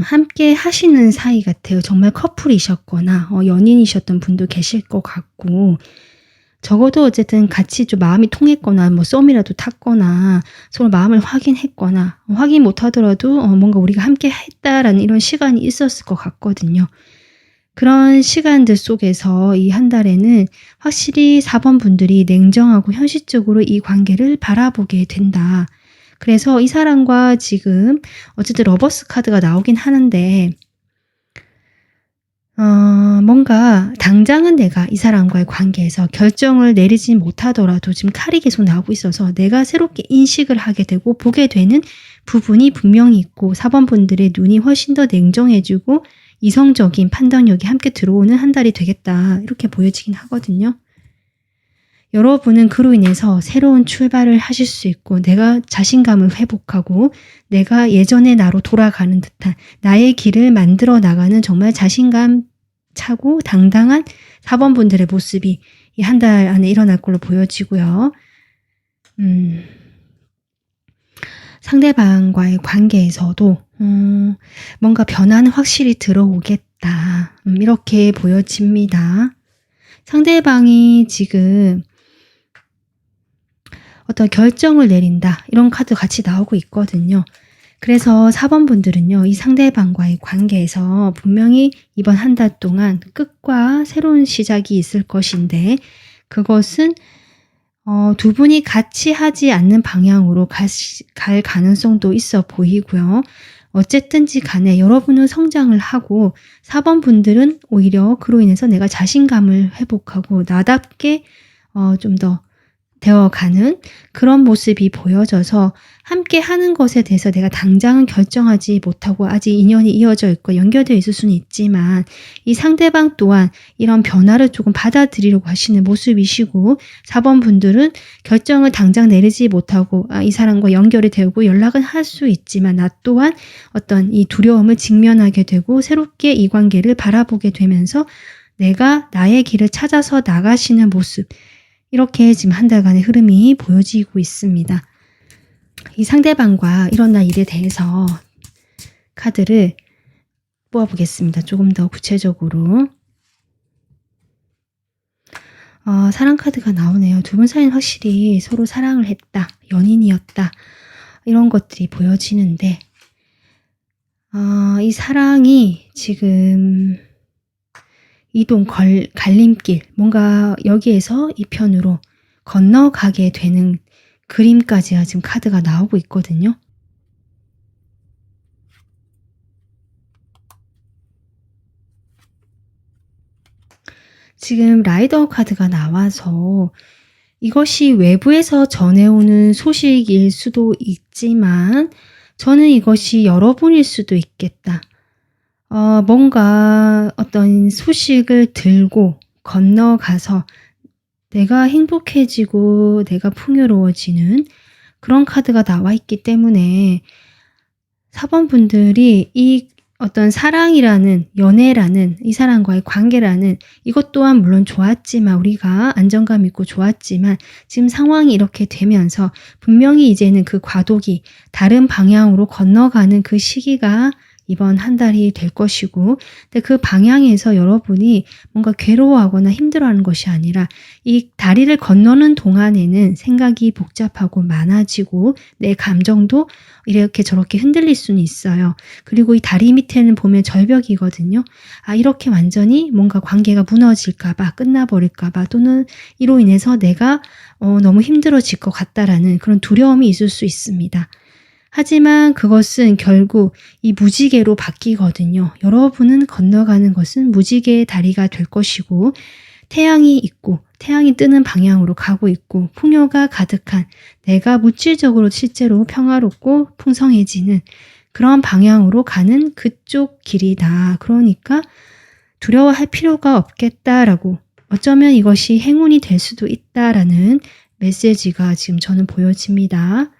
함께 하시는 사이 같아요. 정말 커플이셨거나, 연인이셨던 분도 계실 것 같고, 적어도 어쨌든 같이 좀 마음이 통했거나, 뭐 썸이라도 탔거나, 서로 마음을 확인했거나, 확인 못하더라도 뭔가 우리가 함께 했다라는 이런 시간이 있었을 것 같거든요. 그런 시간들 속에서 이 한 달에는 확실히 4번 분들이 냉정하고 현실적으로 이 관계를 바라보게 된다. 그래서 이 사람과 지금 어쨌든 러버스 카드가 나오긴 하는데 뭔가 당장은 내가 이 사람과의 관계에서 결정을 내리지 못하더라도 지금 칼이 계속 나오고 있어서 내가 새롭게 인식을 하게 되고 보게 되는 부분이 분명히 있고 4번 분들의 눈이 훨씬 더 냉정해지고 이성적인 판단력이 함께 들어오는 한 달이 되겠다, 이렇게 보여지긴 하거든요. 여러분은 그로 인해서 새로운 출발을 하실 수 있고 내가 자신감을 회복하고 내가 예전의 나로 돌아가는 듯한 나의 길을 만들어 나가는 정말 자신감 차고 당당한 4번 분들의 모습이 이 한 달 안에 일어날 걸로 보여지고요. 상대방과의 관계에서도 뭔가 변화는 확실히 들어오겠다, 이렇게 보여집니다. 상대방이 지금 어떤 결정을 내린다, 이런 카드 같이 나오고 있거든요. 그래서 4번 분들은요, 이 상대방과의 관계에서 분명히 이번 한 달 동안 끝과 새로운 시작이 있을 것인데 그것은 두 분이 같이 하지 않는 방향으로 갈 가능성도 있어 보이고요. 어쨌든지 간에 여러분은 성장을 하고 4번 분들은 오히려 그로 인해서 내가 자신감을 회복하고 나답게 좀 더 되어가는 그런 모습이 보여져서 함께 하는 것에 대해서 내가 당장은 결정하지 못하고 아직 인연이 이어져 있고 연결되어 있을 수는 있지만 이 상대방 또한 이런 변화를 조금 받아들이려고 하시는 모습이시고 4번 분들은 결정을 당장 내리지 못하고 이 사람과 연결이 되고 연락은 할 수 있지만 나 또한 어떤 이 두려움을 직면하게 되고 새롭게 이 관계를 바라보게 되면서 내가 나의 길을 찾아서 나가시는 모습, 이렇게 지금 한 달간의 흐름이 보여지고 있습니다. 이 상대방과 일어날 일에 대해서 카드를 뽑아보겠습니다. 조금 더 구체적으로. 사랑 카드가 나오네요. 두 분 사이는 확실히 서로 사랑을 했다, 연인이었다, 이런 것들이 보여지는데 이 사랑이 지금 갈림길, 뭔가 여기에서 이 편으로 건너가게 되는 그림까지야 지금 카드가 나오고 있거든요. 지금 라이더 카드가 나와서 이것이 외부에서 전해오는 소식일 수도 있지만 저는 이것이 여러분일 수도 있겠다. 뭔가 어떤 소식을 들고 건너가서 내가 행복해지고 내가 풍요로워지는 그런 카드가 나와 있기 때문에 4번 분들이 이 어떤 사랑이라는, 연애라는, 이 사람과의 관계라는 이것 또한 물론 좋았지만 우리가 안정감 있고 좋았지만 지금 상황이 이렇게 되면서 분명히 이제는 그 과도기, 다른 방향으로 건너가는 그 시기가 이번 한 달이 될 것이고, 근데 그 방향에서 여러분이 뭔가 괴로워하거나 힘들어하는 것이 아니라 이 다리를 건너는 동안에는 생각이 복잡하고 많아지고 내 감정도 이렇게 저렇게 흔들릴 수는 있어요. 그리고 이 다리 밑에는 보면 절벽이거든요. 이렇게 완전히 뭔가 관계가 무너질까봐, 끝나버릴까봐, 또는 이로 인해서 내가 너무 힘들어질 것 같다라는 그런 두려움이 있을 수 있습니다. 하지만 그것은 결국 이 무지개로 바뀌거든요. 여러분은 건너가는 것은 무지개의 다리가 될 것이고 태양이 있고 태양이 뜨는 방향으로 가고 있고 풍요가 가득한, 내가 물질적으로 실제로 평화롭고 풍성해지는 그런 방향으로 가는 그쪽 길이다. 그러니까 두려워할 필요가 없겠다라고, 어쩌면 이것이 행운이 될 수도 있다라는 메시지가 지금 저는 보여집니다.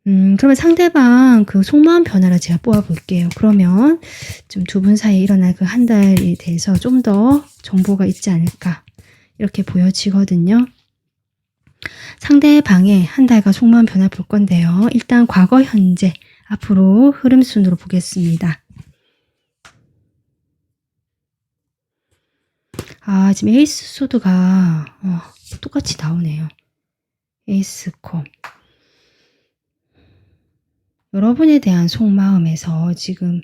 그러면 상대방 그 속마음 변화를 제가 뽑아볼게요. 그러면 좀 두 분 사이에 일어날 그 한 달에 대해서 좀 더 정보가 있지 않을까 이렇게 보여지거든요. 상대방의 한 달간 속마음 변화 볼 건데요. 일단 과거, 현재, 앞으로 흐름 순으로 보겠습니다. 지금 에이스 소드가 똑같이 나오네요. 에이스 컵. 여러분에 대한 속마음에서 지금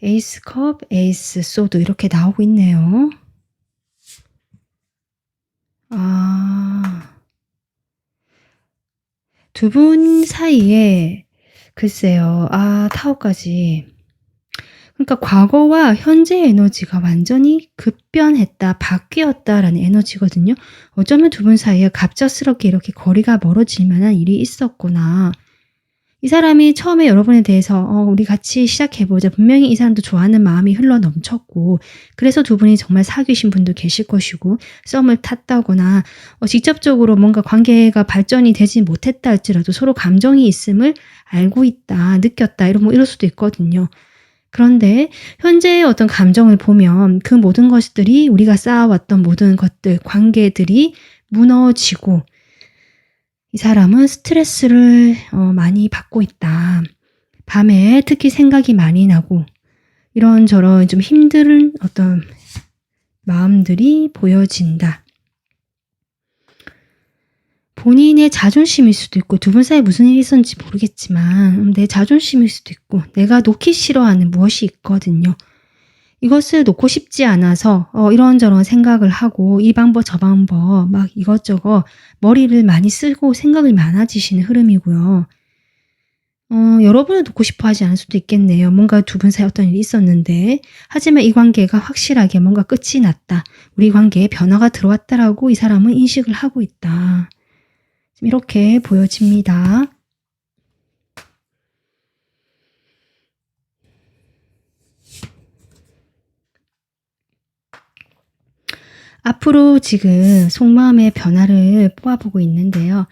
에이스 컵, 에이스 소드 이렇게 나오고 있네요. 두 분 사이에 글쎄요. 타워까지. 그러니까 과거와 현재의 에너지가 완전히 급변했다, 바뀌었다라는 에너지거든요. 어쩌면 두 분 사이에 갑작스럽게 이렇게 거리가 멀어질 만한 일이 있었구나. 이 사람이 처음에 여러분에 대해서 우리 같이 시작해보자. 분명히 이 사람도 좋아하는 마음이 흘러 넘쳤고, 그래서 두 분이 정말 사귀신 분도 계실 것이고, 썸을 탔다거나 직접적으로 뭔가 관계가 발전이 되지 못했다 할지라도 서로 감정이 있음을 알고 있다, 느꼈다, 이럴 수도 있거든요. 그런데 현재의 어떤 감정을 보면 그 모든 것들이, 우리가 쌓아왔던 모든 것들, 관계들이 무너지고 이 사람은 스트레스를 많이 받고 있다. 밤에 특히 생각이 많이 나고 이런저런 좀 힘든 어떤 마음들이 보여진다. 본인의 자존심일 수도 있고, 두 분 사이에 무슨 일이 있었는지 모르겠지만 내 자존심일 수도 있고, 내가 놓기 싫어하는 무엇이 있거든요. 이것을 놓고 싶지 않아서 이런저런 생각을 하고 이 방법 저 방법 막 이것저것 머리를 많이 쓰고 생각을 많아지시는 흐름이고요. 여러분을 놓고 싶어 하지 않을 수도 있겠네요. 뭔가 두 분 사이에 어떤 일이 있었는데, 하지만 이 관계가 확실하게 뭔가 끝이 났다, 우리 관계에 변화가 들어왔다라고 이 사람은 인식을 하고 있다. 이렇게 보여집니다. 앞으로 지금 속마음의 변화를 뽑아보고 있는데요.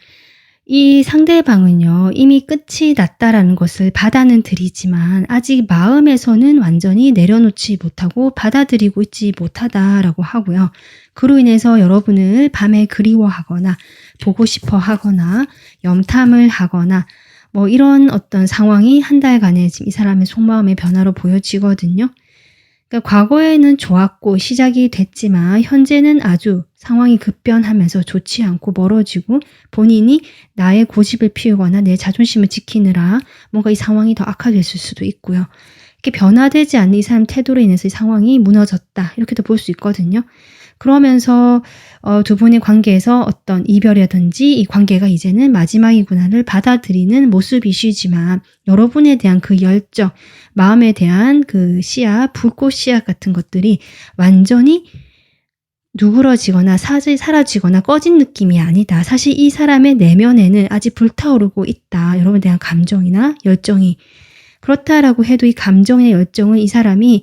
이 상대방은요, 이미 끝이 났다라는 것을 받아는 들이지만 아직 마음에서는 완전히 내려놓지 못하고 받아들이고 있지 못하다라고 하고요. 그로 인해서 여러분을 밤에 그리워하거나 보고 싶어 하거나 염탐을 하거나 이런 어떤 상황이 한 달간의 지금 이 사람의 속마음의 변화로 보여지거든요. 그러니까 과거에는 좋았고 시작이 됐지만 현재는 아주 상황이 급변하면서 좋지 않고 멀어지고, 본인이 나의 고집을 피우거나 내 자존심을 지키느라 뭔가 이 상황이 더 악화됐을 수도 있고요. 이렇게 변화되지 않는 이 사람 태도로 인해서 이 상황이 무너졌다, 이렇게도 볼 수 있거든요. 그러면서 두 분의 관계에서 어떤 이별이라든지 이 관계가 이제는 마지막이구나를 받아들이는 모습이시지만, 여러분에 대한 그 열정, 마음에 대한 그 씨앗, 불꽃 씨앗 같은 것들이 완전히 누그러지거나 사라지거나 꺼진 느낌이 아니다. 사실 이 사람의 내면에는 아직 불타오르고 있다. 여러분에 대한 감정이나 열정이. 그렇다라고 해도 이 감정의 열정은 이 사람이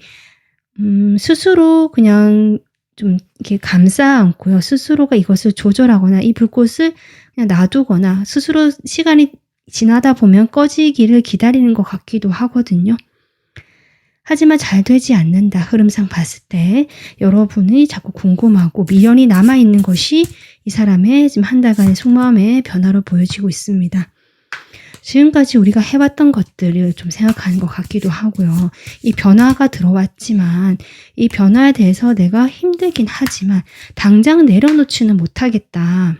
스스로 그냥 좀 이렇게 감싸 안고요. 스스로가 이것을 조절하거나 이 불꽃을 그냥 놔두거나 스스로 시간이 지나다 보면 꺼지기를 기다리는 것 같기도 하거든요. 하지만 잘 되지 않는다, 흐름상 봤을 때. 여러분이 자꾸 궁금하고 미련이 남아있는 것이 이 사람의 지금 한 달간의 속마음의 변화로 보여지고 있습니다. 지금까지 우리가 해왔던 것들을 좀 생각하는 것 같기도 하고요. 이 변화가 들어왔지만 이 변화에 대해서 내가 힘들긴 하지만 당장 내려놓지는 못하겠다.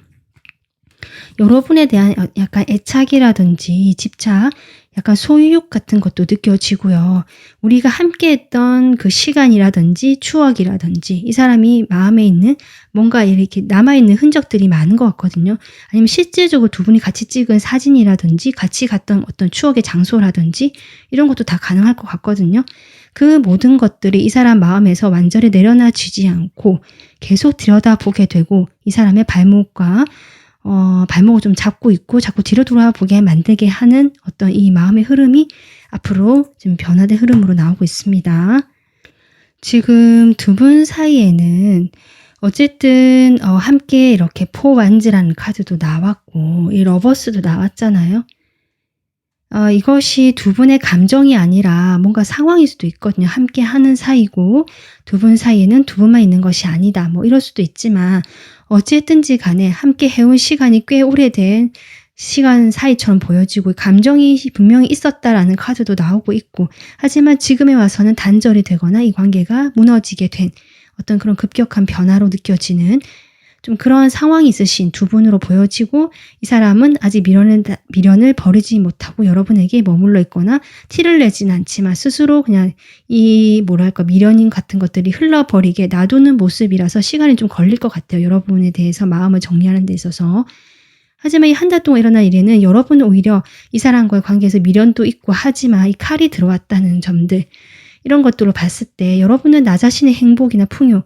여러분에 대한 약간 애착이라든지 집착, 약간 소유욕 같은 것도 느껴지고요. 우리가 함께 했던 그 시간이라든지 추억이라든지 이 사람이 마음에 있는 뭔가 이렇게 남아있는 흔적들이 많은 것 같거든요. 아니면 실질적으로 두 분이 같이 찍은 사진이라든지 같이 갔던 어떤 추억의 장소라든지 이런 것도 다 가능할 것 같거든요. 그 모든 것들이 이 사람 마음에서 완전히 내려놔지지 않고 계속 들여다보게 되고, 이 사람의 발목과 발목을 좀 잡고 있고 자꾸 뒤로 돌아보게 만들게 하는 어떤 이 마음의 흐름이 앞으로 좀 변화된 흐름으로 나오고 있습니다. 지금 두 분 사이에는 어쨌든 함께 이렇게 포완즈라는 카드도 나왔고 이 러버스도 나왔잖아요. 이것이 두 분의 감정이 아니라 뭔가 상황일 수도 있거든요. 함께 하는 사이고 두 분 사이에는 두 분만 있는 것이 아니다. 뭐 이럴 수도 있지만 어쨌든지 간에 함께 해온 시간이 꽤 오래된 시간 사이처럼 보여지고 감정이 분명히 있었다라는 카드도 나오고 있고 하지만 지금에 와서는 단절이 되거나 이 관계가 무너지게 된 어떤 그런 급격한 변화로 느껴지는 좀 그런 상황이 있으신 두 분으로 보여지고 이 사람은 아직 미련을 버리지 못하고 여러분에게 머물러 있거나 티를 내진 않지만 스스로 그냥 이 미련인 같은 것들이 흘러버리게 놔두는 모습이라서 시간이 좀 걸릴 것 같아요. 여러분에 대해서 마음을 정리하는 데 있어서. 하지만 이 한 달 동안 일어난 일에는 여러분은 오히려 이 사람과의 관계에서 미련도 있고 하지만 이 칼이 들어왔다는 점들 이런 것들로 봤을 때 여러분은 나 자신의 행복이나 풍요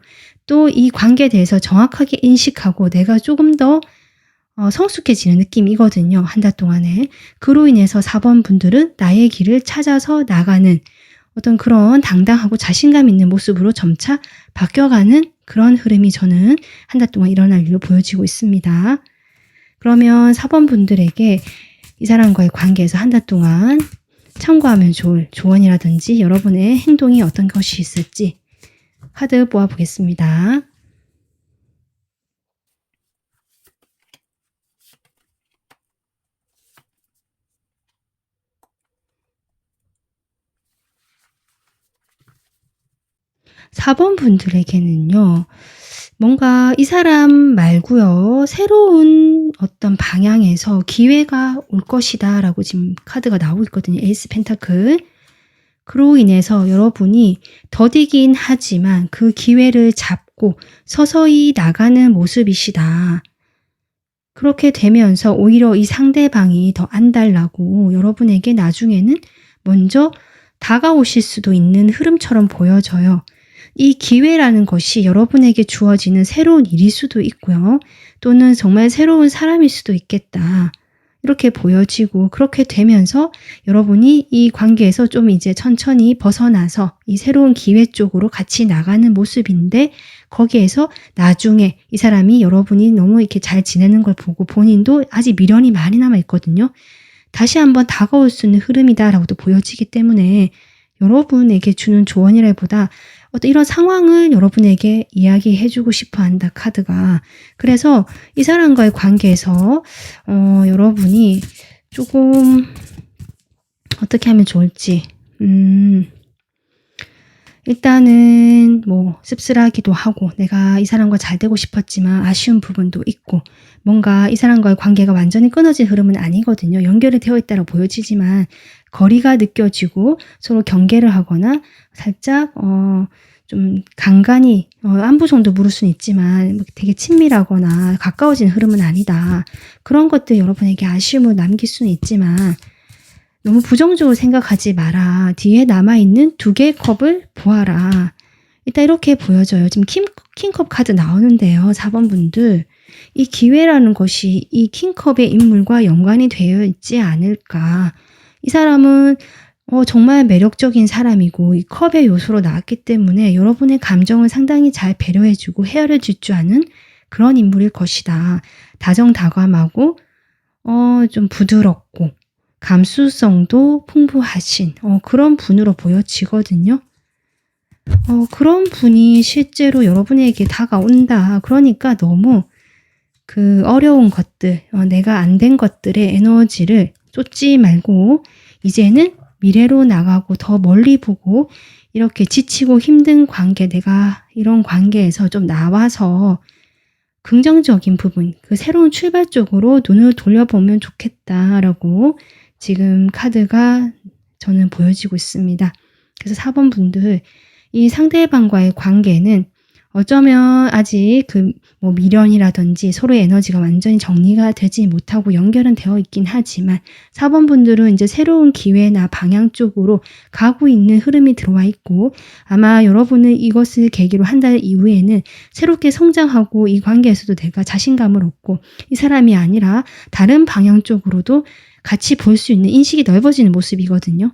또 이 관계에 대해서 정확하게 인식하고 내가 조금 더 성숙해지는 느낌이거든요. 한 달 동안에. 그로 인해서 4번 분들은 나의 길을 찾아서 나가는 어떤 그런 당당하고 자신감 있는 모습으로 점차 바뀌어가는 그런 흐름이 저는 한 달 동안 일어날 일로 보여지고 있습니다. 그러면 4번 분들에게 이 사람과의 관계에서 한 달 동안 참고하면 좋을 조언이라든지 여러분의 행동이 어떤 것이 있을지 카드 뽑아보겠습니다. (4번) 분들에게는요. 뭔가 이 사람 말고요. 새로운 어떤 방향에서 기회가 올 것이다 라고 지금 카드가 나오고 있거든요. 에이스 펜타클. 그로 인해서 여러분이 더디긴 하지만 그 기회를 잡고 서서히 나가는 모습이시다. 그렇게 되면서 오히려 이 상대방이 더 안달나고 여러분에게 나중에는 먼저 다가오실 수도 있는 흐름처럼 보여져요. 이 기회라는 것이 여러분에게 주어지는 새로운 일일 수도 있고요. 또는 정말 새로운 사람일 수도 있겠다. 이렇게 보여지고 그렇게 되면서 여러분이 이 관계에서 좀 이제 천천히 벗어나서 이 새로운 기회 쪽으로 같이 나가는 모습인데 거기에서 나중에 이 사람이 여러분이 너무 이렇게 잘 지내는 걸 보고 본인도 아직 미련이 많이 남아있거든요. 다시 한번 다가올 수 있는 흐름이다라고도 보여지기 때문에 여러분에게 주는 조언이라기보다 어떤 이런 상황을 여러분에게 이야기해주고 싶어 한다 카드가. 그래서 이 사람과의 관계에서 여러분이 조금 어떻게 하면 좋을지 일단은 뭐 씁쓸하기도 하고 내가 이 사람과 잘 되고 싶었지만 아쉬운 부분도 있고 뭔가 이 사람과의 관계가 완전히 끊어진 흐름은 아니거든요. 연결이 되어 있다고 보여지지만 거리가 느껴지고 서로 경계를 하거나 살짝 좀 간간히 안부 정도 물을 수는 있지만 되게 친밀하거나 가까워진 흐름은 아니다. 그런 것들 여러분에게 아쉬움을 남길 수는 있지만 너무 부정적으로 생각하지 마라. 뒤에 남아있는 2개의 컵을 보아라. 일단 이렇게 보여져요. 지금 킹컵 카드 나오는데요. 4번 분들. 이 기회라는 것이 이 킹컵의 인물과 연관이 되어 있지 않을까. 이 사람은 정말 매력적인 사람이고 이 컵의 요소로 나왔기 때문에 여러분의 감정을 상당히 잘 배려해주고 헤아려줄 줄 아는 그런 인물일 것이다. 다정다감하고 좀 부드럽고 감수성도 풍부하신 그런 분으로 보여지거든요. 그런 분이 실제로 여러분에게 다가온다. 그러니까 너무 그 어려운 것들, 내가 안 된 것들의 에너지를 쏟지 말고 이제는 미래로 나가고 더 멀리 보고 이렇게 지치고 힘든 관계, 내가 이런 관계에서 좀 나와서 긍정적인 부분, 그 새로운 출발 쪽으로 눈을 돌려보면 좋겠다라고 지금 카드가 저는 보여지고 있습니다. 그래서 4번 분들, 이 상대방과의 관계는 어쩌면 아직 뭐 미련이라든지 서로의 에너지가 완전히 정리가 되지 못하고 연결은 되어 있긴 하지만 4번 분들은 이제 새로운 기회나 방향 쪽으로 가고 있는 흐름이 들어와 있고 아마 여러분은 이것을 계기로 한 달 이후에는 새롭게 성장하고 이 관계에서도 내가 자신감을 얻고 이 사람이 아니라 다른 방향 쪽으로도 같이 볼 수 있는 인식이 넓어지는 모습이거든요.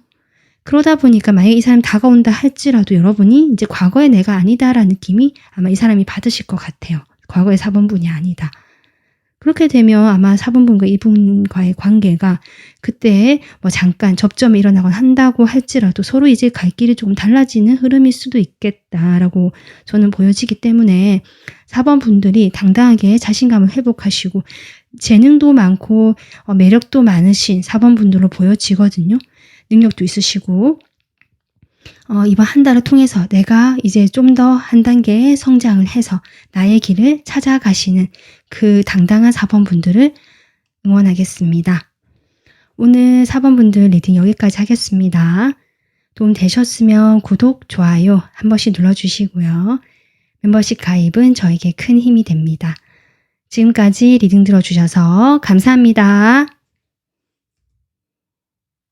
그러다 보니까 만약에 이 사람 다가온다 할지라도 여러분이 이제 과거의 내가 아니다라는 느낌이 아마 이 사람이 받으실 것 같아요. 과거의 4번분이 아니다. 그렇게 되면 아마 4번분과 이분과의 관계가 그때 뭐 잠깐 접점이 일어나곤 한다고 할지라도 서로 이제 갈 길이 조금 달라지는 흐름일 수도 있겠다라고 저는 보여지기 때문에 4번분들이 당당하게 자신감을 회복하시고 재능도 많고 매력도 많으신 4번분들로 보여지거든요. 능력도 있으시고 이번 한 달을 통해서 내가 이제 좀 더 한 단계 성장을 해서 나의 길을 찾아가시는 그 당당한 4번 분들을 응원하겠습니다. 오늘 4번 분들 리딩 여기까지 하겠습니다. 도움 되셨으면 구독, 좋아요 한 번씩 눌러주시고요. 멤버십 가입은 저에게 큰 힘이 됩니다. 지금까지 리딩 들어주셔서 감사합니다.